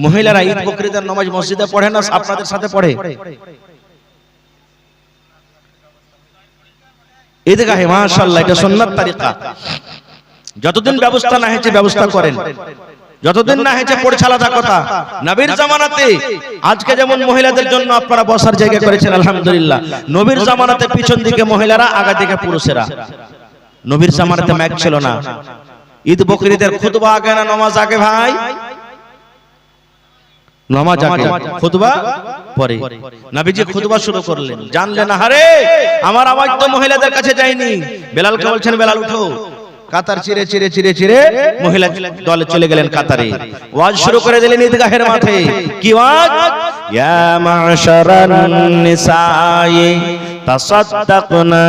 মহিলারা ঈদ বকরিদের নামাজ মসজিদে পড়ে না, আপনাদের সাথে পড়ে? ঈদগাহে, মাশাআল্লাহ, এটা সুন্নাত তরিকা। যতদিন ব্যবস্থা না হয়েছে ব্যবস্থা করেন। যতদিন না হয়েছে পড়ছে আলাদা কথা। নবীর জামানাতে আজকে যেমন মহিলাদের জন্য আপনারা বসার জায়গা করেছেন আলহামদুলিল্লাহ, নবীর জামানাতে পিছন দিকে মহিলারা, আগা দিকে পুরুষেরা। নবীর জামানাতে মাইক ছিল না। ঈদ বকরিদের খুতবা আগে না নামাজ আগে ভাই? নামাজ আগে, খুতবা পরে। নবীজি খুতবা শুরু করলেন, জানলেন আরে আমার আওয়াজ তো মহিলাদের কাছে যায়নি। বেলালকে বলছেন, বেলাল উঠো। কাতার চিরে চিরে চিরে চিরে মহিলা দলে চলে গেলেন কাতারে। ওয়াজ শুরু করে দিলেন ঈদগাহের মাঠে। কি ওয়াজ? ইয়া মাশারান নিসাই তাসাদদাকনা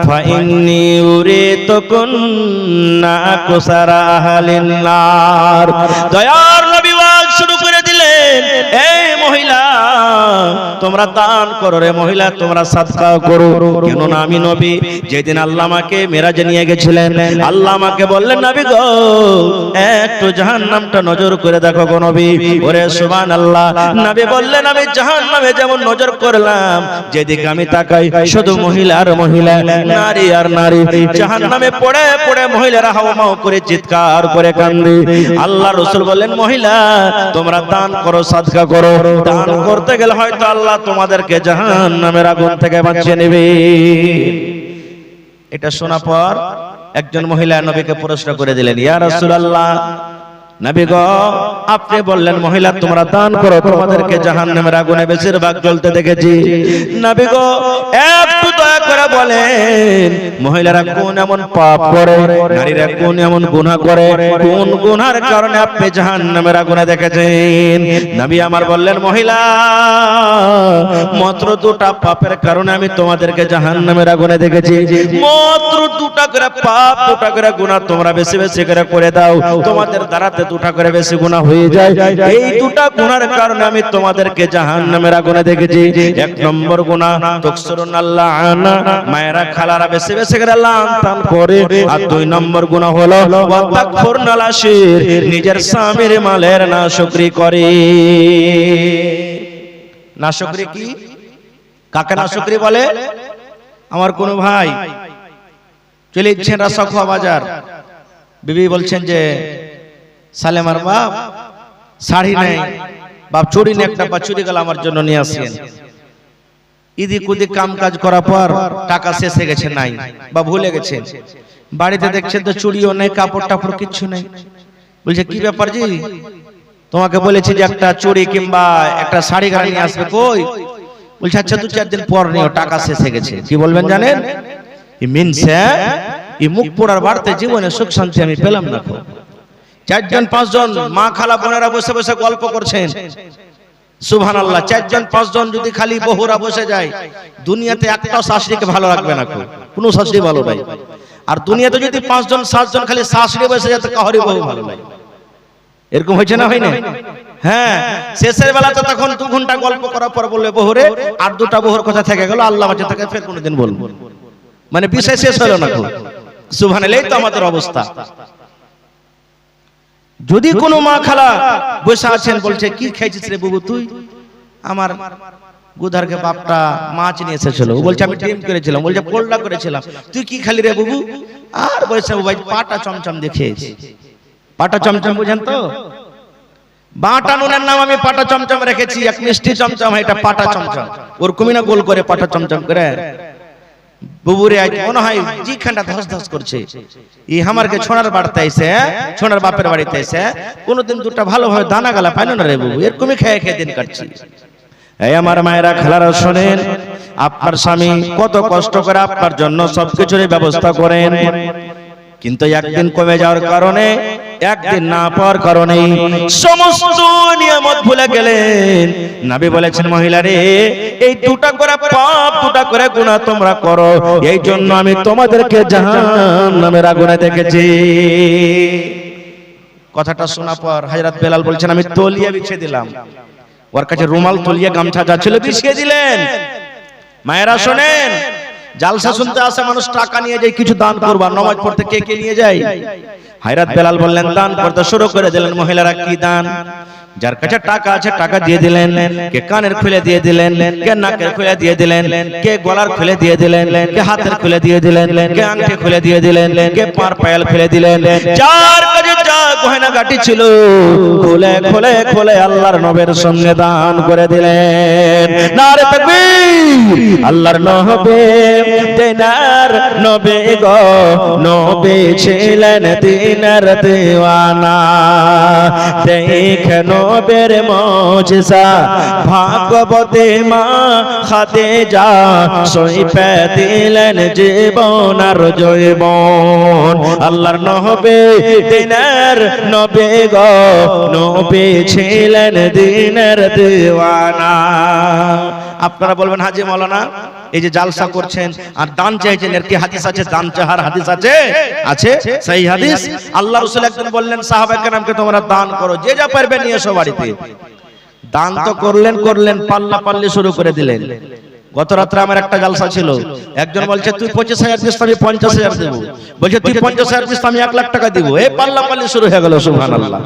ফাইন্নী উরিতুকুন্না কুসারা আহলিন নার। দয়ার নবী ওয়াজ শুরু করে দিলেন, এই মহিলা তোমরা দান করো রে মহিলা, তোমরা সাদকা করো। কেননা আমি নবী, যেদিন আল্লাহ আমাকে মেরাজে নিয়ে গেছিলেন, আল্লাহ আমাকে বললেন, নবী গো একটু জাহান্নামটা নজর করে দেখো গো নবী। ওরে সুবহানাল্লাহ। নবী বললেন, আমি জাহান্নামে যেমন নজর করলাম, যেদিকে আমি তাকাই শুধু মহিলা আর মহিলা, নারী আর নারী। জাহান্নামে পড়ে পড়ে মহিলারা হাওমাও করে চিৎকার করে কান্দে। আল্লাহ রাসূল বললেন, মহিলা তোমরা দান করো, সাদকা করো। দান করতে গেলে হয়তো আল্লাহ তোমাদেরকে জাহান্নামের আগুন থেকে বাঁচিয়ে নেবে। এটা শোনা পর একজন মহিলা নবীকে প্রশ্ন করে দিলেন, ইয়া রাসূলুল্লাহ, নবী গো আপনি বললেন মহিলা তোমরা দান করো, তোমাদেরকে জাহান্নামের আগুনে বেশিরভাগ জ্বলতে দেখেছি। নবী গো একটু দয়া করে বলেন, মহিলারা কোন এমন পাপ করে, নারীরা কোন এমন গুনাহ করে, কোন গুনার কারণে আপনি জাহান্নামের আগুনে দেখেছেন? নবী আমার বললেন, মহিলা মাত্র দুটা পাপের কারণে আমি তোমাদেরকে জাহান্নামের আগুনে দেখেছি। মাত্র দুটা করে পাপ, দুটা করে গুনাহ তোমরা বেশি বেশি করে দাও, তোমাদের দ্বারাতে দুটা করে বেশি গুনাহ হয়ে যায়। এই দুটা গুনার কারণে আমি তোমাদেরকে জাহান্নামের আগুনে দেখেছি। এক নম্বর গুনাহ তাকসুরুন আল্লাহনা, মায়েরা খালারা বেশি বেশি করে লানতান করে। আর দুই নম্বর গুনাহ হলো ওয়া তাকফুরনাল আশির, নিজের স্বামীর মালের নাশুকরি করে। নাশুকরি কি? কাকে নাশুকরি বলে? আমার কোন ভাই চলে যাচ্ছেন রাসাখোয়া বাজার, বিবি বলছেন যে সালেমার বাপ শাড়ি নেই, বাপ চুরি নেই, একটা বা চুরি গেল আমার জন্য নিয়ে আসেন। ইদিক উদিক কাম কাজ করার পর টাকা শেষ হয়ে গেছে, নাই বা ভুলে গেছেন। বাড়িতে দেখছেন তো চুরিও নেই, কাপড় টাপড় কিচ্ছু নেই। বলছে কি ব্যাপার জি, তোমাকে বলেছি যে একটা চুরি কিংবা একটা শাড়ি গাড়ি নিয়ে আসবে, কই? বলছে আচ্ছা 2-4 দিন পর নিও, টাকা শেষ হয়ে গেছে। কি বলবেন জানেন? এই মুখ পোড়ার বাড়তে জীবনে সুখ শান্তি আমি পেলাম না। 4জন 5জন মা খালা বোনেরা বসে বসে গল্প করছেন, সুবহানাল্লাহ। 4জন 5জন যদি খালি বহুরা বসে যায়, দুনিয়াতে একটাও শাশুড়িকে ভালো রাখবে না, কোনো শাশুড়ি ভালো নাই। আর দুনিয়াতে যদি 5জন 7জন খালি শাশুড়ি বসে যায়, তো কাহরি বহু ভালো নাই। এরকম হয়েছে না, হয় না? হ্যাঁ, শেষের বেলাতে তখন 2 ঘন্টা গল্প করার পর বলবে বহুরে, আর 2টা বহুর কথা থেকে গেল, আল্লাহ বাঁচে থাকে ফের কোনোদিন বলবো, মানে বিষয় শেষ হলো না। সুবহানাল্লাহ, এই তো আমাদের অবস্থা। যদি কোনো মা খালা বসে আছেন, বলছে কি খেয়েছিস রে বাবু তুই? আমার গুধারকে বাপটা মাছ নিয়ে এসেছিল, বলছে আমি ডিম করেছিলাম, বলছে পোলটা করেছিলাম। তুই কি খালি রে বাবু? আর বলছে ভাই পাটা চমচম দিয়ে খেয়েছি। পাটা চমচম বুঝেন তো? বাটা নুনের নাম আমি পাটা চমচম রেখেছি, এক মিষ্টি চমচম, এটা পাটা চমচম। ওর কুমিনা গোল করে পাটা চমচম করে বুবুরে আজ মনে হয় জি খান্ডা ধস ধস করছে। এই আমারকে ছোনার বাড়তে আইছে, ছোনার বাপের বাড়িতে আইছে, কোনদিন 2টা ভালোভাবে দানা গালা পাইলো না রে বাবু, এরকমই খেয়ে খেয়ে দিন কাটছি। এই আমার মায়েরা খালারা শোনেন, আপনার স্বামী কত কষ্ট করে আপনার জন্য সবকিছুরই ব্যবস্থা করেন, কিন্তু একদিন কমে যাওয়ার কারণে, একদিন না পাওয়ার কারণে সমস্ত নিয়ামত ভুলে গেলেন। নবী বলেছেন, মহিলা রে এই 2টা করে পাপ, 2টা করে গুনাহ তোমরা করো, এই জন্য আমি তোমাদেরকে জাহান্নামের আগুনে দেখেছি। কথাটা শোনা পর হযরত বেলাল বলছেন, আমি তলিয়া বিছিয়ে দিলাম। ওর কাছে রুমাল, তলিয়া, গামছা যা ছিল বিছিয়ে দিলেন। মায়েরা শোনেন, জালসা শুনতে আসে মানুষ, টাকা নিয়ে যায় কিছু দান করবা, নামাজ পড়তে কে কে নিয়ে যায়? হযরত বেলাল বললেন দান করতে শুরু করে দিলেন। মহিলারা কি দান? যার কাছে টাকা আছে টাকা দিয়ে দিলেন, কে কানের খুলে দিয়ে দিলেন, কে নাকের খুলে দিয়ে দিলেন, কে গলার খুলে দিয়ে দিলেন, কে হাতের খুলে দিয়ে দিলেন, কে আংটি খুলে দিয়ে দিলেন, কে পার পায়াল খুলে দিলেন। যার কাছে যা গয়নাগাটি ছিল খুলে খুলে খুলে আল্লাহর নবীর সঙ্গে দান করে দিলেন। নারে তাকবীর! আল্লাহর নবী দিনার নবী গো, নবী ছিলেন দিনের দিওয়ানা। দেখ নবীর মুজিজা, ভাগবতী মা খাদিজা সইপে দিলেন জীবন আর জৈবন। আল্লাহর নবী দিনের নবী গো, নবী ছিলেন দিনের দিওয়ানা। আপনারা বলবেন হাজী মাওলানা এই যে জালসা করছেন আর দান চাইছেন, এর কি হাদিস আছে? দান চাহার হাদিস আছে? আছে, সেই হাদিস। আল্লাহ রাসূল একদিন বললেন সাহাবায়ে কেরামকে, তোমরা দান করো, যে যা পারবে নিয়ে এসো বাড়িতে। দান তো করলেন, পাল্লা পাল্লি শুরু করে দিলেন। গত রাত্রে আমার একটা জালসা ছিল, একজন বলছে তুই 25,000 দিস, আমি 50,000 দেব। বলছে তুই 50,000 দিস, আমি 1 লাখ টাকা দিব। এই পাল্লা পাল্লি শুরু হয়ে গেল। সুবহানাল্লাহ।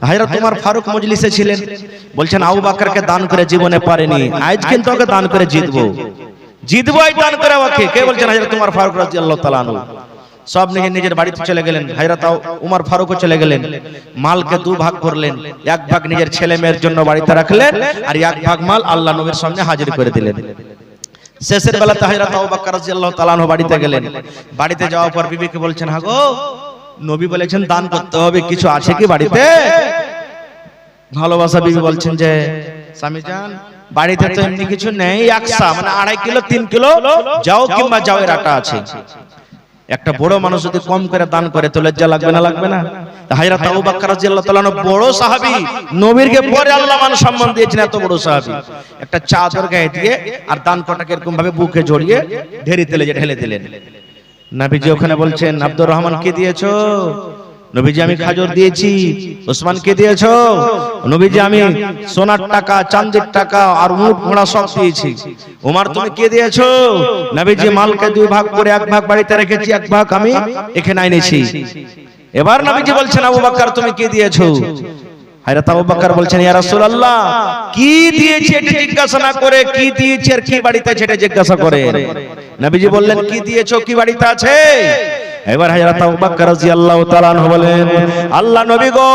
হযরত ওমর ফারুক মজলিসে ছিলেন, বলছেন আবু বকরকে দান করে জীবনে পারেনি, আজ কিন্তু ওকে দান করে জিতবো এই দান করে ওকে। কে বলছেন? হযরত ওমর ফারুক রাদিয়াল্লাহু তাআলা আনহু। সব নিজের বাড়িতে চলে গেলেন। হযরত ওমর ফারুকও চলে গেলেন। মালকে 2 ভাগ করলেন, 1 ভাগ নিজের ছেলে মেয়ের জন্য বাড়িতে রাখলেন, আর 1 ভাগ মাল আল্লাহ নবীর সামনে হাজির করে দিলেন। শেষের বেলাতে হযরত আবু বকর রাদিয়াল্লাহু তাআলা আনহু বাড়িতে গেলেন। বাড়িতে যাওয়ার পর বিবিকে বলছেন, হ্যাঁ গো, নবী বলেছেন দান করতে হবে, কিছু আছে কি বাড়িতে? ভালোবাসা বিবি বলছেন যে স্বামী জান, বাড়িতে তো এমনি কিছু নেই, 100 মানে 2.5 কিলো 3 কিলো যাও কিংবা যাও এর আটা আছে। একটা বড় মানুষ যদি কম করে দান করে তো লজ্জা লাগবে না? লাগবে না? হযরত আবু বকর রাদিয়াল্লাহু তাআলা বড় সাহাবী, নবীরকে পরে আল্লাহ মান সম্মান দিয়েছেন, এত বড় সাহাবী একটা চাদর গায়ে দিয়ে আর দান কটাকে এরকম ভাবে বুকে জড়িয়ে ঢেরি তেলে ঢেলে দিলেন। নবীজি ওখানে বলছেন, আব্দুর রহমান কে দিয়েছো? নবীজি আমি খাজর দিয়েছি। ওসমান কে দিয়েছো? নবীজি আমি সোনার টাকা, চাঁদের টাকা আর উট ঘোড়া সব দিয়েছি। ওমর তুমি কে দিয়েছো? নবীজি মালকে 2 ভাগ করে 1 ভাগ বাড়িতে রেখেছি, 1 ভাগ আমি এখানে এনেছি। এবার নবীজি বলছেন আবু বকর তুমি কে দিয়েছো? হযরত আবু বকর বলছেন, ইয়া রাসূলুল্লাহ কি দিয়েছি এটা জিজ্ঞাসা না করে কি দিয়েছি আর কি বাড়িতে আছে এটা জিজ্ঞাসা করেন। নবীজি বললেন কি দিয়েছো, কি বাড়িতে আছে? এবার হযরত আবু বকর রাদিয়াল্লাহু তাআলা আনহু বলেন, আল্লাহ নবী গো,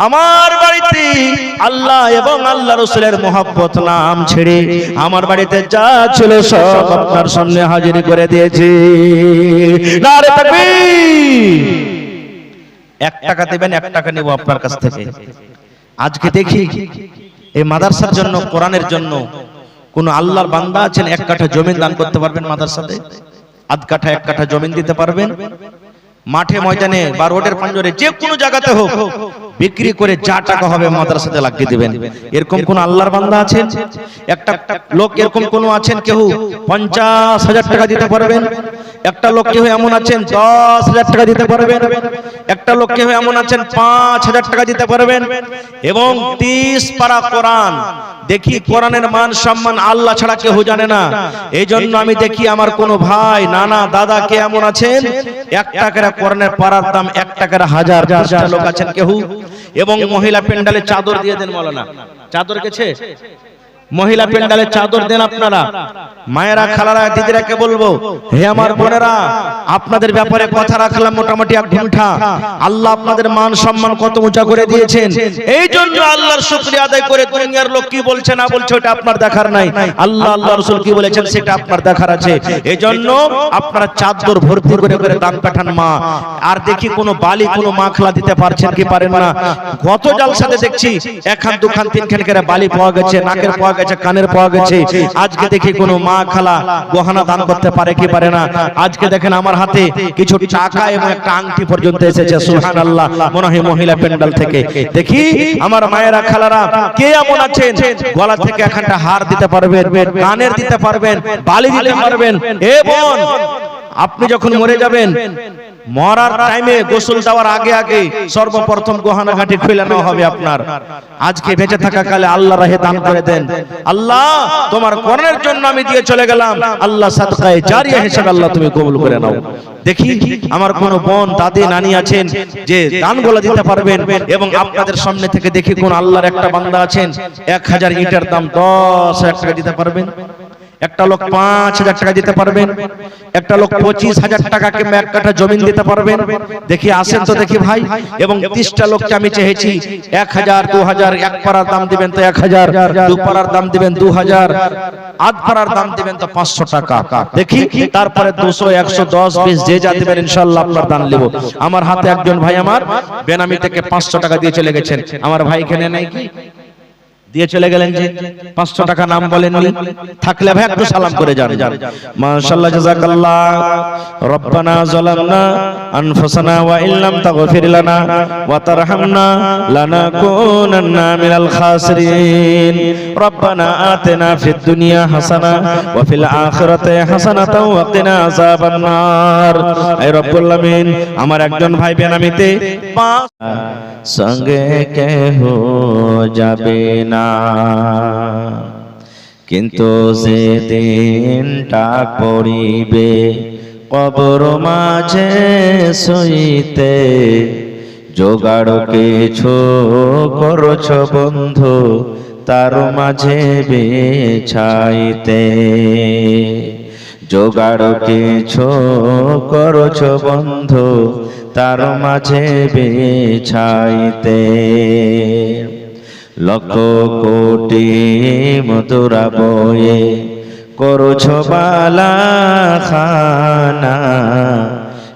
আমার বাড়িতে আল্লাহ এবং আল্লাহ রাসূলের মহব্বত নাম ছেড়ে আমার বাড়িতে যা ছিল সব আপনার সামনে হাজির করে দিয়েছি। নারে তাকবীর! 1 টাকা দেবেন, 1 টাকা নেব আপনার কাছ থেকে। আজকে দেখি এই মাদ্রাসার জন্য, কোরআনের জন্য কোন আল্লাহর বান্দা আছেন 1 কাঠা জমি দান করতে পারবেন মাদ্রাসাতে? 1/2 কাঠা 1 কাঠা জমি দিতে পারবেন? মাঠে ময়দানে বা রোডের পাঞ্জরে যে কোনো জায়গাতে হোক বিক্রি করে যা টাকা হবে মাদ্রাসাতে লাগিয়ে দিবেন। এরকম কোন আল্লাহর বান্দা আছেন? একটা লোক এরকম কোন আছেন কেউ 50,000 টাকা দিতে পারবেন? একটা লোক কেউ এমন আছেন 10,000 টাকা দিতে পারবেন? একটা লোক কেউ এমন আছেন 5,000 টাকা দিতে পারবেন? এবং 30 পারা কোরআন। দেখি কোরআনের মান সম্মান আল্লাহ ছাড়া কেউ জানে না। এই জন্য আমি দেখি আমার কোনো ভাই, নানা, দাদা কে এমন আছেন 1 টাকার কোরআনের পারার দাম 1 টাকার 1000 লোক আছেন কেউ। এবং মহিলা পেন্ডালে চাদর দিয়ে দেন। মাওলানা চাদর গেছে, মহিলা পেন্ডালে চাদর দেন আপনারা। মায়েরা, খালারা, দিদিরাকে বলবো, হে আমার বোনেরা, আপনাদের ব্যাপারে কথা রাখলাম মোটামুটি 1 ঘন্টা। আল্লাহ আপনাদের মান সম্মান কত উঁচা করে দিয়েছেন। এই জন্য আল্লাহর শুকরিয়া আদায় করে দুনিয়ার লোক কি বলছে না বলছে ওটা আপনার দেখার নাই। আল্লাহ, আল্লাহ রাসূল কি বলেছেন সেটা আপনার দেখার আছে। এই জন্য আপনারা চাদর ভর্তি করে করে দান পাঠান। মা আর দেখি কোনো বালি, কোনো মাখলা দিতে পারছেন কি পারেন না? গত জালসাতে দেখছি 1 খান 2 খান 3 খান করে বালি পাওয়া গেছে, নাকের পাওয়া গেছে, কানের পাওয়া গেছে। আজকে দেখি কোনো মা, খালা গহনা দান করতে পারে কি পারে না? আজকে দেখেন আমার হাতে কিছু টাকা এবং একটা আংটি পর্যন্ত এসেছে। সুবহানাল্লাহ, মনে হয় মহিলা পেন্ডাল থেকে। দেখি আমার মায়েরা, খালারা কে এমন আছেন গলা থেকে একটা হার দিতে পারবেন, কানের দিতে পারবেন, বালি দিতে পারবেন। এবং আপনি যখন মরে যাবেন, মরার টাইমে গোসল দেওয়ার আগে আগে সর্বপ্রথম গহনা ঘাটি খুলে নেওয়া হবে আপনার। আজকে বেঁচে থাকা কালে আল্লাহ রাহে দান করে দেন। আল্লাহ তোমার কোরআনের জন্য আমি দিয়ে চলে গেলাম, আল্লাহ সাদকায়ে জারিয়া হিসেবে আল্লাহ তুমি কবুল করে নাও। দেখি আমার কোন বোন, দাদি, নানি আছেন যে দানগুলো দিতে পারবেন। এবং আপনাদের সামনে থেকে দেখি কোন আল্লাহর একটা বান্দা আছেন 1000 ইটের দাম 10,000 টাকা দিতে পারবেন? একটা লোক 5,000 টাকা দিতে পারবেন, একটা লোক 25,000 টাকা কিংবা 1 কাঠা জমি দিতে পারবেন? দেখি আসেন তো দেখি ভাই। এবং 30টা লোককে আমি চেয়েছি 1,000, 2,000, 1 পারার দাম দিবেন তো 1,000, 2 পারার দাম দিবেন 2,000, আধ পারার দাম দিবেন তো 500 টাকা। দেখি তারপরে 200, 100, 10, 20 যে যা দিবেন ইনশাআল্লাহ আপনার দান নেব। আমার হাতে একজন ভাই আমার বেনামি থেকে 500 টাকা দিয়ে চলে গেছেন। আমার ভাই এখানে নাই কি দিয়ে চলে গেলেন যে 500 টাকা নাম বলেননি, থাকলে ভাই একটু সালাম করে যান। মাশাআল্লাহ, জাযাকাল্লাহ। রব্বানা যালামনা আনফুসানা ওয়া ইল্লাম তাগফির লানা ওয়া তারহামনা লানাকুনান্না মিনাল খাসিরিন। রব্বানা আতিনা ফিদ দুনিয়া হাসানা ওয়া ফিল আখিরাতি হাসানাতাও ওয়া কিনা আযাবান নার। হে রব্বুল আলামিন, আমার একজন ভাই বেনামিতে সঙ্গে কেহ যাবে না, কিন্তু যে দিনটা পড়িবে কবর মাঝে সইতে, জোগাড় কিছু করছ বন্ধু তার মাঝে বিছাইতে, জোগাড় কিছু করছ বন্ধু তার মাঝে বিছাইতে। লক্ষ কোটি মধুরা বয়ে করছ বালা খানা,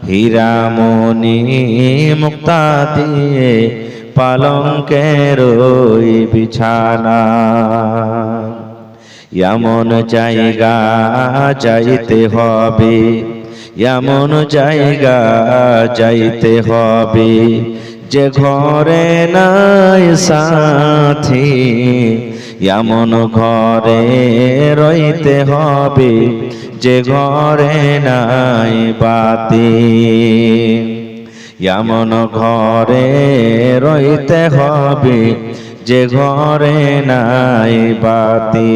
হীরামণি মুক্তা দিয়ে পালঙ্কের ওই বিছানা। এমন জায়গা যাইতে হবে, এমন জায়গা যাইতে হবে যে ঘরে নাই সাথী, এমন ঘরে রইতে হবে যে ঘরে নাই বাতি, এমন ঘরে রইতে হবে যে ঘরে নাই বাতি।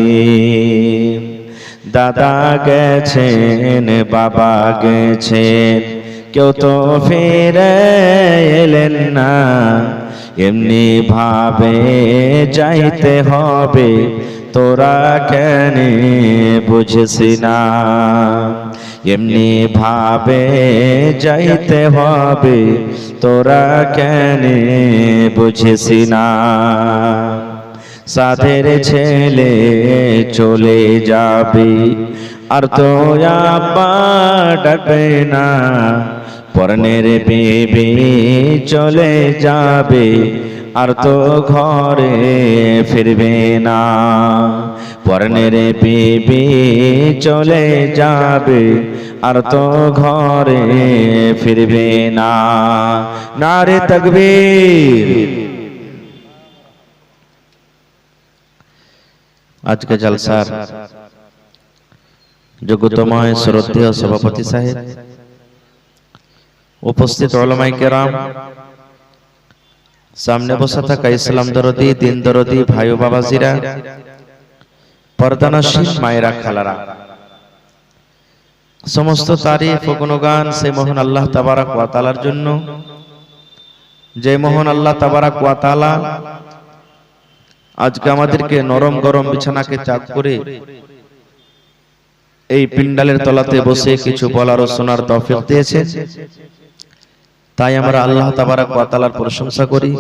দাদা গেছেন, বাবা গেছেন, কেউ তো ফিরে এলেন না, এমনি ভাবে যাইতে হবে তোরা কেন বুঝিস না, এমনি ভাবে যাইতে হবে তোরা কেন বুঝিস না। সাধের ছেলে চলে যাবে আর তো আব্বা ডাকবে না, পরনের বেবি চলে যাবে আর তো ঘরে ফিরবে না, পরনের বেবি চলে যাবে আর তো ঘরে ফিরবে না। নারে তাকবীর। আজকে জলসার যোগ্যতময় শ্রদ্ধেয় সভাপতি সাহেব, উপস্থিত উলামায়ে কেরাম, সামনে বসা থাকা ইসলাম দরদি, দিন দরদি ভাই ও বাবাজিরা, পর্দানশীল মায়েরা, খালারা, সমস্ত তারিফ ও গুণগান সেই মহান আল্লাহ তাবারক ওয়া তাআলার জন্য, যে মহান আল্লাহ তাবারক ওয়া তাআলা আজকে আমাদেরকে নরম গরম বিছানাকে ত্যাগ করে এই পিন্ডালের তলাতে বসে কিছু বলার ও শোনার তৌফিক দিয়েছে। তাই আমরা আল্লাহ তাবারক ওয়া তাআলার প্রশংসা করি,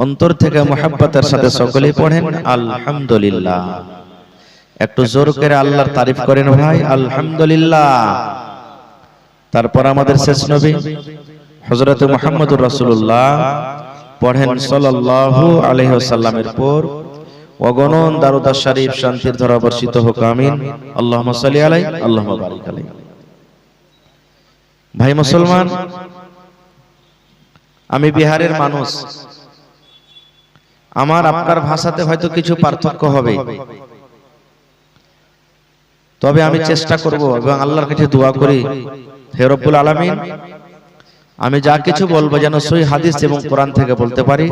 অন্তর থেকে মুহাব্বতের সাথে সকলেই পড়েন আলহামদুলিল্লাহ। একটু জোর করে আল্লাহর তারিফ করেন ভাই, আলহামদুলিল্লাহ। তারপর আমাদের শেষ নবী হযরত মুহাম্মদুর রাসূলুল্লাহ পড়েন সাল্লাল্লাহু আলাইহি ওয়াসাল্লামের পর অগণন দারুদ শরীফ শান্তির ধারা বর্ষিত হোক, আমিন। আল্লাহুম্মা সাল্লি আলাইহি, আল্লাহুম্মা বারিক আলাইহি। ভাই মুসলমান, আমি বিহারের মানুষ, আমার আপনার ভাষাতে হয়তো কিছু পার্থক্য হবে, তবে আমি চেষ্টা করব এবং আল্লাহর কাছে দোয়া করি, হে রব্বুল আলামিন, আমি যা কিছু বলবো যেন সহিহ হাদিস এবং কোরআন থেকে বলতে পারি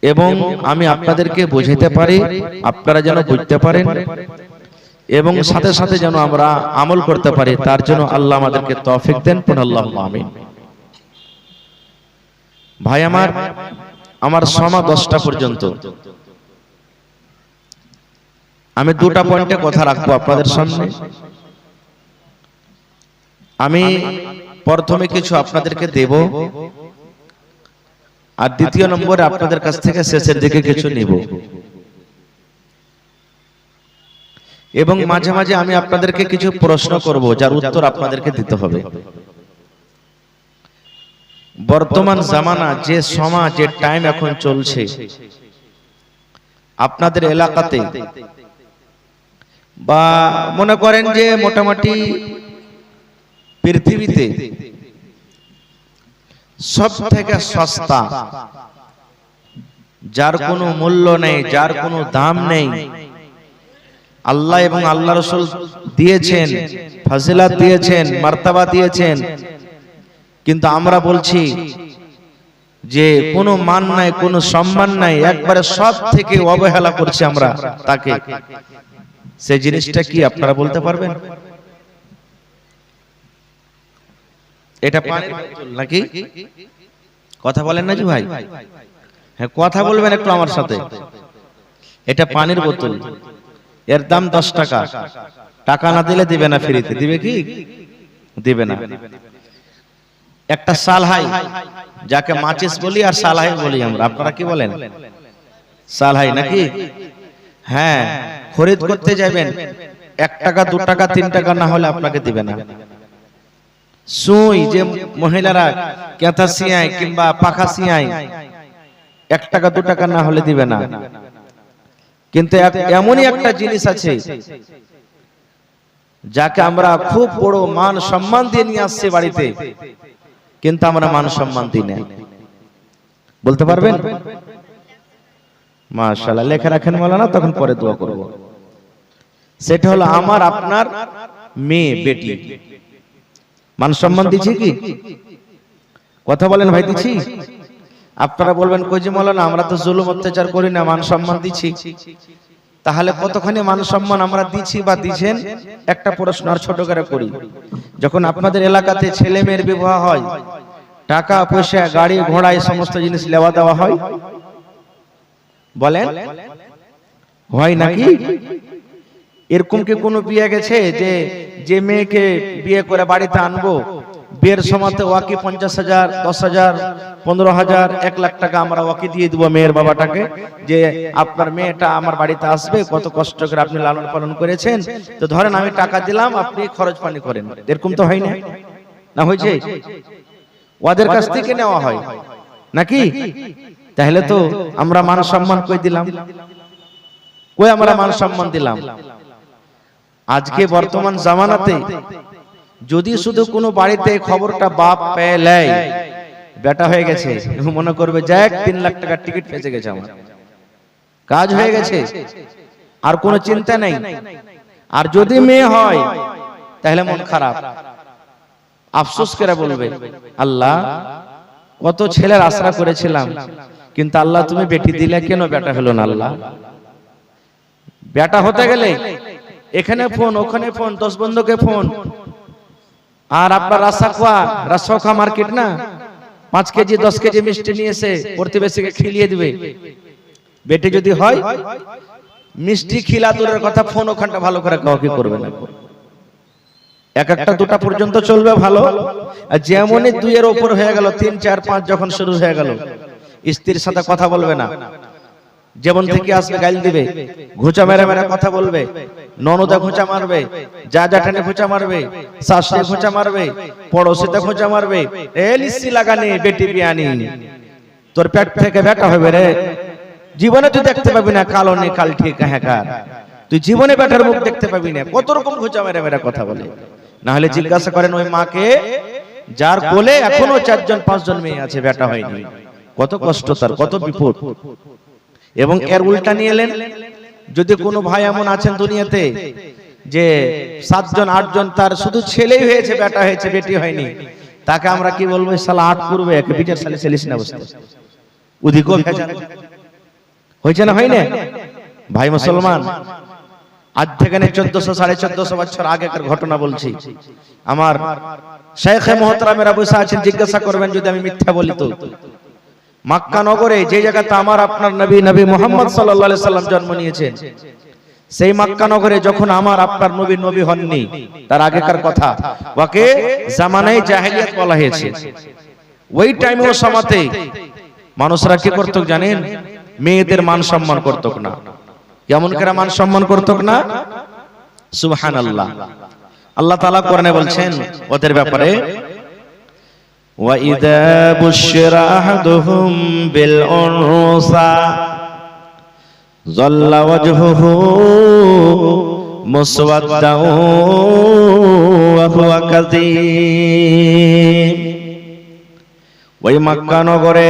এবং আমি আপনাদেরকে বুঝাইতে পারি, আপনারা যেন বুঝতে পারেন এবং সাথে সাথে যেন আমরা আমল করতে পারি, তার জন্য আল্লাহ আমাদেরকে তৌফিক দেন। আল্লাহুম্মা আমিন। ভাই আমার সময় 10টা পর্যন্ত, আমি দুটা পয়েন্টে কথা রাখবো আপনাদের সামনে। আমি প্রথমে কিছু আপনাদেরকে দেব, আর দ্বিতীয় নম্বরে আপনাদের কাছ থেকে শেষের দিকে কিছু নিব, এবং মাঝে মাঝে আমি আপনাদেরকে কিছু প্রশ্ন করব যার উত্তর আপনাদেরকে দিতে হবে। বর্তমান জামানা, যে সমাজ, যে টাইম এখন চলছে আপনাদের এলাকাতে, বা মনে করেন যে মোটামুটি পৃথিবীতে সব থেকে সস্তা, যার কোনো মূল্য নেই, যার কোনো দাম নেই, আল্লাহ এবং আল্লাহ রাসূল দিয়েছেন, ফজিলত দিয়েছেন, মার্তবা দিয়েছেন, কিন্তু আমরা বলছি যে কোনো মান নাই, কোনো সম্মান নাই, একবারে সব থেকে অবহেলা করছি আমরা তাকে। সেই জিনিসটা কি আপনারা বলতে পারবেন? এটা পানির বোতল নাকি? কথা বলেন না জি ভাই? হ্যাঁ, কথা বলবেন একটু আমার সাথে। এটা পানির বোতল, এর দাম 10 টাকা। টাকা না দিলে দিবে না, ফ্রিতে দিবে কি? দিবে না। একটা সালহাই, যাকে মাচিস বলি আর সালহাই বলি আমরা, আপনারা কি বলেন? সালহাই নাকি? হ্যাঁ, খরিদ করতে যাবেন 1 টাকা 2 টাকা 3 টাকা না হলে আপনাকে দিবে না। সুই, যে মহিলারা কেঁথা সিয়ায় কিংবা পাখা সিয়ায়, 1 টাকা 2 টাকা না হলে দিবে না। কিন্তু এমনই একটা জিনিস আছে যাকে আমরা খুব বড় মান সম্মান দিয়ে নিয়ে আসছি বাড়িতে, কিন্তু আমরা মান সম্মান দিই না। বলতে পারবেন? মাশাআল্লাহ, লেখা রাখেন মাওলানা, তখন পরে দোয়া করব। সেটা হলো আমার আপনার মেয়ে, বেটি। মান সম্মান দিছি কি? কথা বলেন ভাই, দিছি? আপনারা বলবেন কই যে মাওলানা, আমরা তো জুলুম অত্যাচার করি না, মান সম্মান দিছি। তাহলে কতখানি মান সম্মান আমরা দিছি বা দিছেন? একটা প্রশ্ন আর ছোট করে করি। যখন আপনাদের এলাকাতে ছেলে মেয়ের বিবাহ হয়, টাকা পয়সা, গাড়ি ঘোড়া, এই সমস্ত জিনিস লেওয়া দেওয়া হয়, বলেন হয় নাকি? এরকম কি কোনো বিয়ে গেছে যে মেয়েকে বিয়ে করে বাড়িতে আনবো, বিয়ের সময় ওয়াকি 50,000, 10,000, 15,000, 1 লাখ টাকা আমরা ওয়াকি দিয়ে দিব মেয়ের বাবাটাকে, যে আপনার মেয়েটা আমার বাড়িতে আসবে, কত কষ্ট করে আপনি লালন পালন করেছেন, তো ধরেন আমি টাকা দিলাম, আপনি খরচ পানি করেন। এরকম তো হয় না? না হয়েছে? ওদের কাছ থেকে নেওয়া হয় নাকি? তাহলে তো আমরা মান সম্মান কই দিলাম? কই আমরা মান সম্মান দিলাম? আজকে বর্তমান জামানাতে যদি শুধু কোনো বাড়িতে খবরটা বাপ পেলে বেটা হয়ে গেছে, মনে করবে যাক 3 লাখ টাকার টিকিট পেয়ে গেছে, আমার কাজ হয়ে গেছে, আর কোনো চিন্তা নেই। আর যদি মেয়ে হয় তাহলে মন খারাপ, আফসোস করে বলবে, আল্লাহ কত ছেলের আশা করেছিলাম, কিন্তু আল্লাহ তুমি বেটি দিলে কেন, বেটা হলো না। আল্লাহ, বেটা হতে গেলে এখানে ফোন, ওখানে ফোন, 10 বন্ধুকে ফোন, আর আপনার রাসাখোয়া মার্কেট না, 5 কেজি 10 কেজি মিষ্টি নিয়ে এসে প্রতিবেশীকে খিলিয়ে দিবে। বেটি যদি হয়, মিষ্টি খিলা দূরের কথা, ফোন ওখানটা ভালো করে কাউকে করবে না। একটা দুটা পর্যন্ত চলবে ভালো, আর যেমনই 2 এর উপর হয়ে গেল, 3 4 5 যখন শুরু হয়ে গেল, স্ত্রীর সাথে কথা বলবে না, যেমন থেকে আসবে গাইল দিবে, ঘুচা মেরে মেরে কথা বলবে, ননদা ঘুচা মারবে, যা জাঠানে ঘুচা মারবে, শাশুড়ি ঘুচা মারবে, পড়োশিতে ঘুচা মারবে, এ লিসি লাগানি বেটি বিয়ানি, তোর পেট থেকে বেটা হবে রে, জীবনে তুই দেখতে পাবি না, কালো নে কাল ঠিক হ্যাঁ, তুই জীবনে বেটার মুখ দেখতে পাবি না। কত রকম ঘুচা মেরে মেরে কথা বলে। না হলে জিজ্ঞাসা করেন ওই মাকে, যার কোলে এখনো 4 জন 5 জন মেয়ে আছে, বেটা হয়নি, কত কষ্ট তার, কত বিপদ। এবং এর উল্টা নিয়ে এলেন, যদি কোনো ভাই এমন আছেন দুনিয়াতে যে 7 জন 8 জন তার শুধু ছেলেই হয়েছে, বেটা হয়েছে, বেটি হয়নি, তাকে আমরা কি বলবো? শালা 8 করবে, একে বিটের সালে ছেলিস না বসতে, ওদিকেও ভেজাল হয়েছে না, হয় না? ভাই মুসলমান, আজ থেকে 1400 1450 বছর আগেকার ঘটনা বলছি। আমার শেখে মুহতারামেরা বসে আছেন, জিজ্ঞাসা করবেন যদি আমি মিথ্যা বলি তো। মক্কা নগরে যে জায়গাতে আমার আপনার নবী মুহাম্মদ সাল্লাল্লাহু আলাইহি সাল্লাম জন্ম নিয়েছেন, সেই মক্কা নগরে যখন আমার আপনার নবী নবী হননি, তার আগেকার কথা, ওকে জামানায়ে জাহেলিয়াত বলা হয়েছে। ওই টাইমে ও সমাতে মানুষরা কি করতো জানেন? মেয়েদের মান সম্মান করতো না। কেমন করে মান সম্মান করতো না? সুবহানাল্লাহ। আল্লাহ তাআলা কোরআনে বলছেন ওদের ব্যাপারে, ওয়া ইযা বুশিরা আহাদুহুম বিল উনসা যাল্লা ওয়াজহুহু মুসওয়াদ্দাও ওয়া হুয়া কাযীম। ওই মক্কা নগরে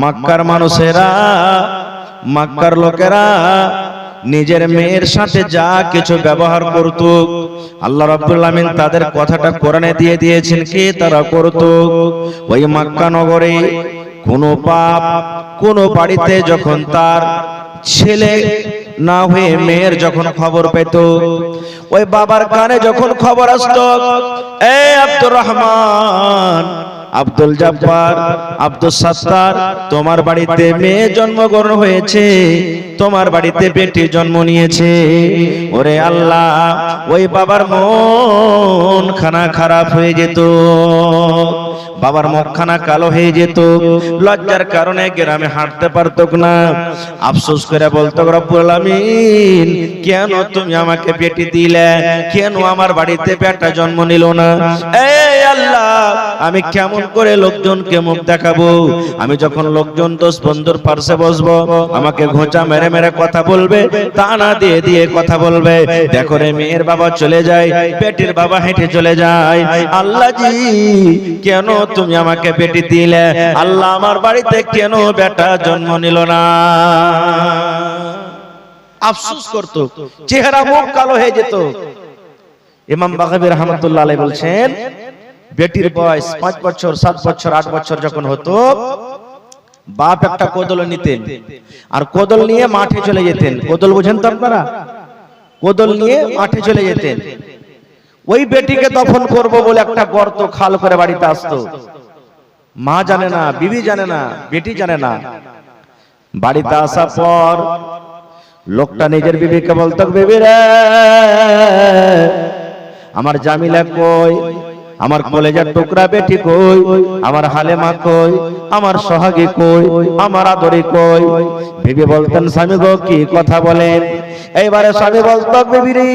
মক্কার মানুষেরা, মক্কার লোকেরা নিজের মেয়ের সাথে যা কিছু ব্যবহার করত, আল্লাহ রাব্বুল আমিন তাদের কথাটা কোরআনে দিয়ে দিয়েছেন কি তারা করত। ওই মক্কা নগরে কোন পাপ কোন বাড়িতে যখন তার ছেলে না হয়ে মেয়ের যখন খবর পেত, ওই বাবার কানে যখন খবর আসতো, এ আব্দুর রহমান, আব্দুল জব্বার, আব্দুল সাত্তার, তোমার বাড়িতে মেয়ে জন্মগ্রহণ হয়েছে, তোমার বাড়িতে বেটি জন্ম নিয়েছে। ওরে আল্লাহ, ওই বাবার মন খানা খারাপ হয়ে যেত, বাবার মুখখানা কালো হয়ে যেত, লজ্জার কারণে গ্রামে হাঁটতে পারতো না। আফসোস করে বলতো, রব্বুল আলামিন কেন তুমি আমাকে বেটি দিলে, কেন আমার বাড়িতে বেটা জন্ম নিল না? এই আল্লাহ, আমি কেমন করে লোকজনকে মুখ দেখাবো? আমি যখন লোকজন দোষ বন্ধুর পাশে বসবো, আমাকে ঘোঁচা মেরে মেরে কথা বলবে, তানা দিয়ে দিয়ে কথা বলবে। দেখো রে, মেয়ের বাবা চলে যায়, বেটির বাবা হেঁটে চলে যায়। আল্লাহ জি, কেন তুমি আমাকে বেটি দিলে? আল্লাহ, আমার বাড়িতে কেন বেটা জন্ম নিল না? আফসোস করতো, চেহারা মুখ কালো হয়ে যেত। ইমাম বাগাবী রাহমাতুল্লাহ আলাইহি বলছেন, বেটির বয়স 5 বছর 7 বছর 8 বছর যখন হতো, বাপ একটা কোদল নিতেন আর কোদল নিয়ে মাঠে চলে যেতেন। কোদল বুঝেন তো আপনারা? কোদল নিয়ে মাঠে চলে যেতেন। ওই বেটিকে দফন করব বলে একটা গর্ত খাল করে বাড়িতে আসতো। মা জানে না, বিবি জানে না, বেটি জানে না। বাড়িতে আসার পর লোকটা নিজের বিবিকে বলতো, বিবি রে, আমার জামিলা কই, আমার কলেজার টুকরা বেটি কই, আমার হালেমা কই, আমার সোহাগী কই, আমার আদরি কই? বিবি বলতেন, স্বামী গো কি কথা বলেন? এইবারে স্বামী বলতো, বিবি রে,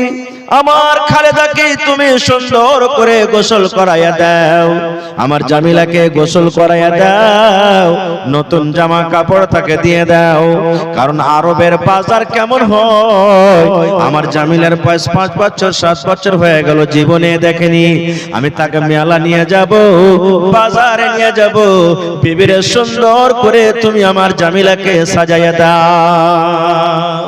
আমার খালেদাকে তুমি সুন্দর করে গোসল করাইয়া দাও, আমার জামিলাকে গোসল করাইয়া দাও, নতুন জামা কাপড় তাকে দিয়ে দাও। কারণ আরবের বাজার কেমন হয়, আমার জামিলার বয়স 5 বছর 7 বছর হয়ে গেল, জীবনে দেখেনি। আমি তাকে মেলা নিয়ে যাব, বাজারে নিয়ে যাব, বিবিরে সুন্দর করে তুমি আমার জামিলাকে সাজাইয়া দাও।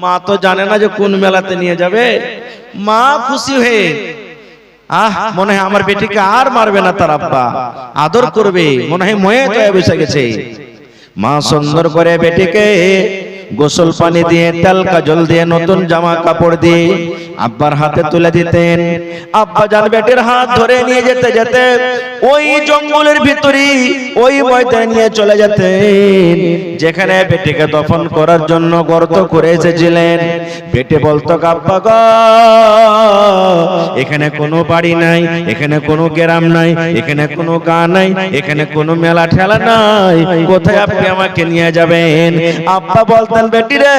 মা তো জানে না যে কোন মেলাতে নিয়ে যাবে। মা খুশি হয়ে, মনে হয় আমার বেটিকে আর মারবে না, তার আব্বা আদর করবে, মনে হয় ময়ে তো বসে গেছে। মা সুন্দর করে বেটিকে গোসল পানি দিয়ে, তেল কাজল দিয়ে, নতুন জামা কাপড় দিয়ে আব্বার হাতে তুলে দিতেন। আব্বা জান বেটির হাত ধরে নিয়ে যেতে যেতে ওই জঙ্গলের ভিতরে ওই ময়দানে নিয়ে চলে যেতেন, যেখানে বেটিকে দফন করার জন্য গর্ত করে এসেছিলেন। বেটি বলতো, আব্বা গো, এখানে কোনো বাড়ি নাই, এখানে কোনো গ্রাম নাই, এখানে কোনো গাঁ নাই, এখানে কোনো মেলা ঠেলা নাই, কোথায় আপনি আমাকে নিয়ে যাবেন? আব্বা বলতেন, বেটি রে,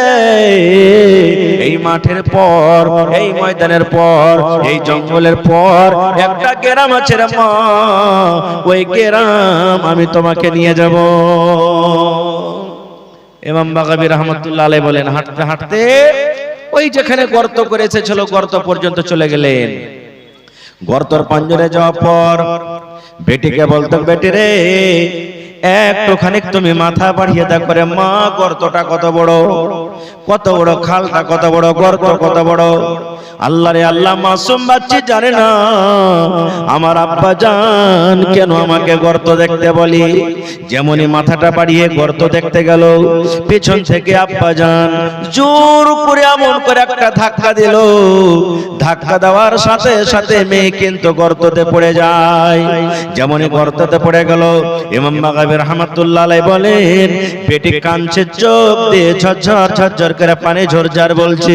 এই মাঠের পর, এই ময়দানের পর, এই জঙ্গলের পর একটা গ্রাম আছে রে মা, ওই গ্রাম আমি তোমাকে নিয়ে যাব। ইমাম বাগাবী রাহমাতুল্লাহ আলাইহি বলেন, হাঁটতে হাঁটতে ওই যেখানে গর্ত করে এসেছিল গর্ত পর্যন্ত চলে গেলেন। গর্তর পাঞ্জরে যাওয়ার পর বেটিকে বলতো, বেটি রে, একটুখানি তুমি মাথা বাড়িয়ে দেখো রে মা, গর্তটা কত বড়, কত বড় খালটা, কত বড় গর্ত, কত বড়। আল্লাহ রে আল্লাহ, মাসুম বাচ্চা জানে না আমার আব্বা জান কেন আমাকে গর্ত দেখতে বলি। যেমনই মাথাটা বাড়িয়ে গর্ত দেখতে গেল, পেছন থেকে আব্বা জান জোর করে এমন করে একটা ধাক্কা দিল। ধাক্কা দেওয়ার সাথে সাথে মেয়ে কিন্তু গর্ততে পড়ে যায়। যেমনই গর্ততে পড়ে গেল, ইমাম বাগাবী রাহমাতুল্লাহ আলাইহি বলেন, বেটি কাঁদছে, চোখ দিয়ে ঝরঝর জোর করে পানি ঝরঝার বলছে,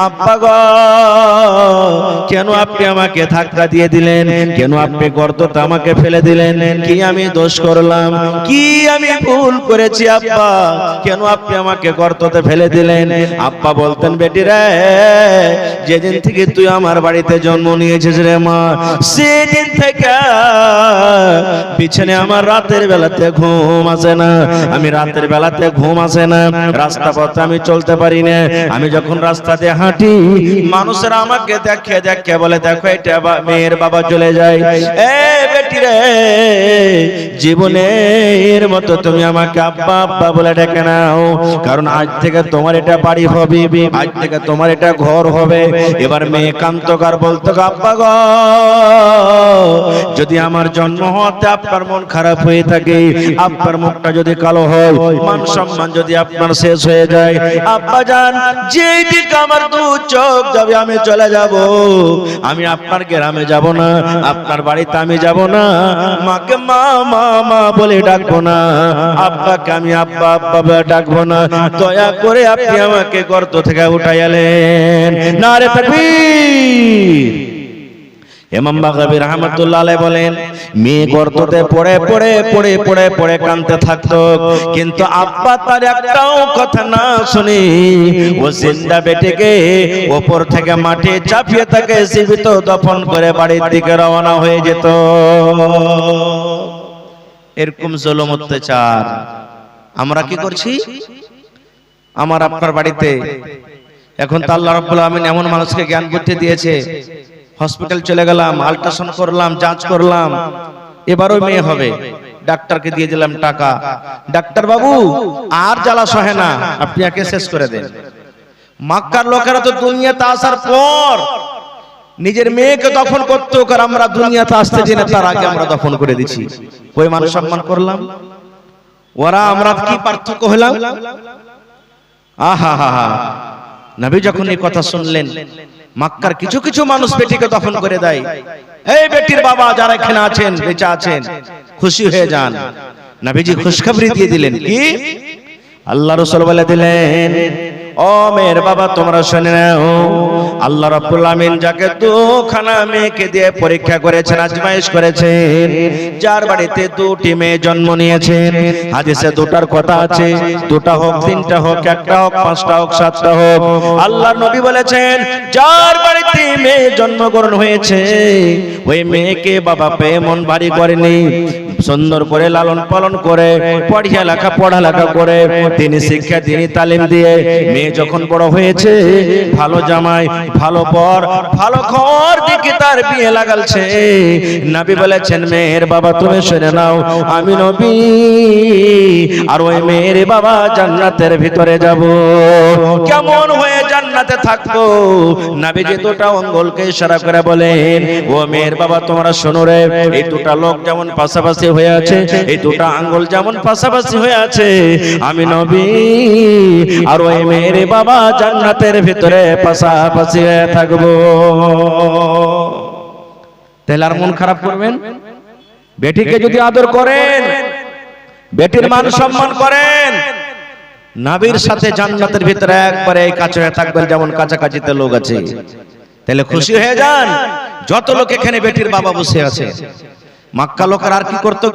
আব্বা গো কেন আপনি আমাকে ধাক্কা দিয়ে দিলেন, কেন আপনি গর্ততে আমাকে ফেলে দিলেন, কি আমি দোষ করলাম, কি আমি ভুল করেছি আব্বা, কেন আপনি আমাকে গর্ততে ফেলে দিলেন? আব্বা বলতেন, বেটি রে, যেদিন থেকে তুই আমার বাড়িতে জন্ম নিয়েছিস রে মা, সেদিন থেকে পিছনে আমার রাতের বেলাতে ঘুম আসে না, আমি রাতের বেলাতে ঘুম আসে না, রাস্তা পথে আমি চলতে পারি না, আমি যখন রাস্তা দিয়ে হাঁটি মানুষেরা আমাকে দেখে দেখে বলে, দেখো এটা মেয়ের বাবা চলে যায়। এ বেটি রে, জীবনের মতো তুমি আমাকে আব্বা আব্বা বলে ডেকে নাও, কারণ আজ থেকে তোমার এটা বাড়ি হবে, আজ থেকে তোমার এটা ঘর হবে। এবার মেয়ে কান্তকার বলতো, আব্বা গো যদি আমার জন্ম হতে আপনার মন খারাপ হয়ে থাকে, আপনার মুখটা যদি কালো হয়, মান সম্মান যদি আপনার শেষ হয়ে যায়, আব্বা জান যেই দিকে আমার দু চোখ যাবে আমি চলে যাব, আমি আপনার গ্রামে যাব না, আপনার বাড়িতে আমি যাব না, মাকে মা মা মা বলে ডাকবো না, আব্বাকে আমি আব্বা আব্বা বলে ডাকবো না, দয়া করে আপনি আমাকে গর্ত থেকে উঠাইলেন। নারে তাকবীর। ইমাম বাগাবী রাহমাতুল্লাহ আলাইহি বলেন, মেয়ে গর্ততে পড়ে পড়ে পড়ে পড়ে পড়ে কাঁদতে থাকতো, কিন্তু আব্বা তার একটাও কথা না শুনে ও জিন্দা বেটিকে উপর থেকে মাটি চাপিয়ে তাকে জীবিত দফন করে বাড়ির দিকে রওনা হয়ে যেত। এরকম জুলুম অত্যাচার আমরা কি করছি আমার আপনার বাড়িতে? এখন তো আল্লাহ রাব্বুল আলামিন এমন মানুষকে জ্ঞান বুদ্ধি দিয়েছে, হসপিটাল চলে গেলাম, আল্ট্রাসাউন্ড করলাম, যাঞ্চ করলাম, এবারও মেয়ে হবে, ডাক্তারকে দিয়ে দিলাম টাকা, ডাক্তার বাবু আর জ্বালা সহে না, আপনি একে শেষ করে দেন। মক্কার লোকেরা তো দুনিয়াতে আসার পর নিজের মেয়েকে দফন করতে, আর আমরা দুনিয়াতে আসতে জেনে তার আগে আমরা দফন করে দিচ্ছি। ওই মান সম্মান করলাম, ওরা আমরা কি পার্থক্য হলাম? আহা হা হা। নবী যখন এই কথা শুনলেন, মক্কার কিছু কিছু মানুষ বেটিকে দফন করে দেয়। এই বেটির বাবা যারা এখানে আছেন, বেঁচে আছেন, খুশি হয়ে যান। নবীজি খুশখবরি দিয়ে দিলেন, কি আল্লাহ রাসূল বলে দিলেন, ও মেয়ের বাবা তোমরা শুনে নাও, আল্লাহ রাব্বুল আমিন যাকে দুখানা মেয়েকে দিয়ে পরীক্ষা করেছেন, আজমাইশ করেছেন, যার বাড়িতে দুটি মেয়ে জন্ম নিয়েছেন, হাদিসে দুটার কথা আছে, দুটা হোক, তিনটা হোক, একটা হোক, পাঁচটা হোক, সাতটা হোক, আল্লাহর নবী বলেছেন যার বাড়িতে মেয়ে জন্মগ্রহণ হয়েছে ওই মেয়েকে বাবা পেয়ে মন ভারী করেনি, সুন্দর করে লালন পালন করে পড়ালেখা করে তিনি শিক্ষা তিনি তালিম দিয়ে মেয়ে যখন বড় হয়েছে, ভালো জামাই, ভালো বর, ভালো ঘর দিকে তার বিয়ে লাগালছে। নবী বলেছেন, মেয়ের বাবা তুমি শুনে নাও, আমি নবী আর ওই মেয়ের বাবা জান্নাতের ভিতরে যাব। কেমন হয়ে জান্নাতে থাকবো? নবীজি দুটা আঙ্গুলকে ইশারা করে বলেন, ও মেয়ের বাবা তোমরা শোনো রে, এই দুটা লোক যেমন পাশাপাশি হয়ে আছে, এই দুটা আঙ্গুল যেমন পাশাপাশি হয়ে আছে, আমি নবী আর ওই মেয়ের বাবা জান্নাতের ভিতরে পাশাপাশি হয়ে থাকবো। তাহলে আর মন খারাপ করবেন? বেটিকে যদি আদর করেন, বেটির মান সম্মান করেন, নবীর সাথে জান্নাতের ভিতরে একবারে কাছে হয়ে থাকবেন, যেমন কাছাকাছিতে লোক আছে, তাহলে খুশি হয়ে যান। যত লোক এখানে বেটির বাবা বসে আছে, মক্কা লোকের আর কি করতো?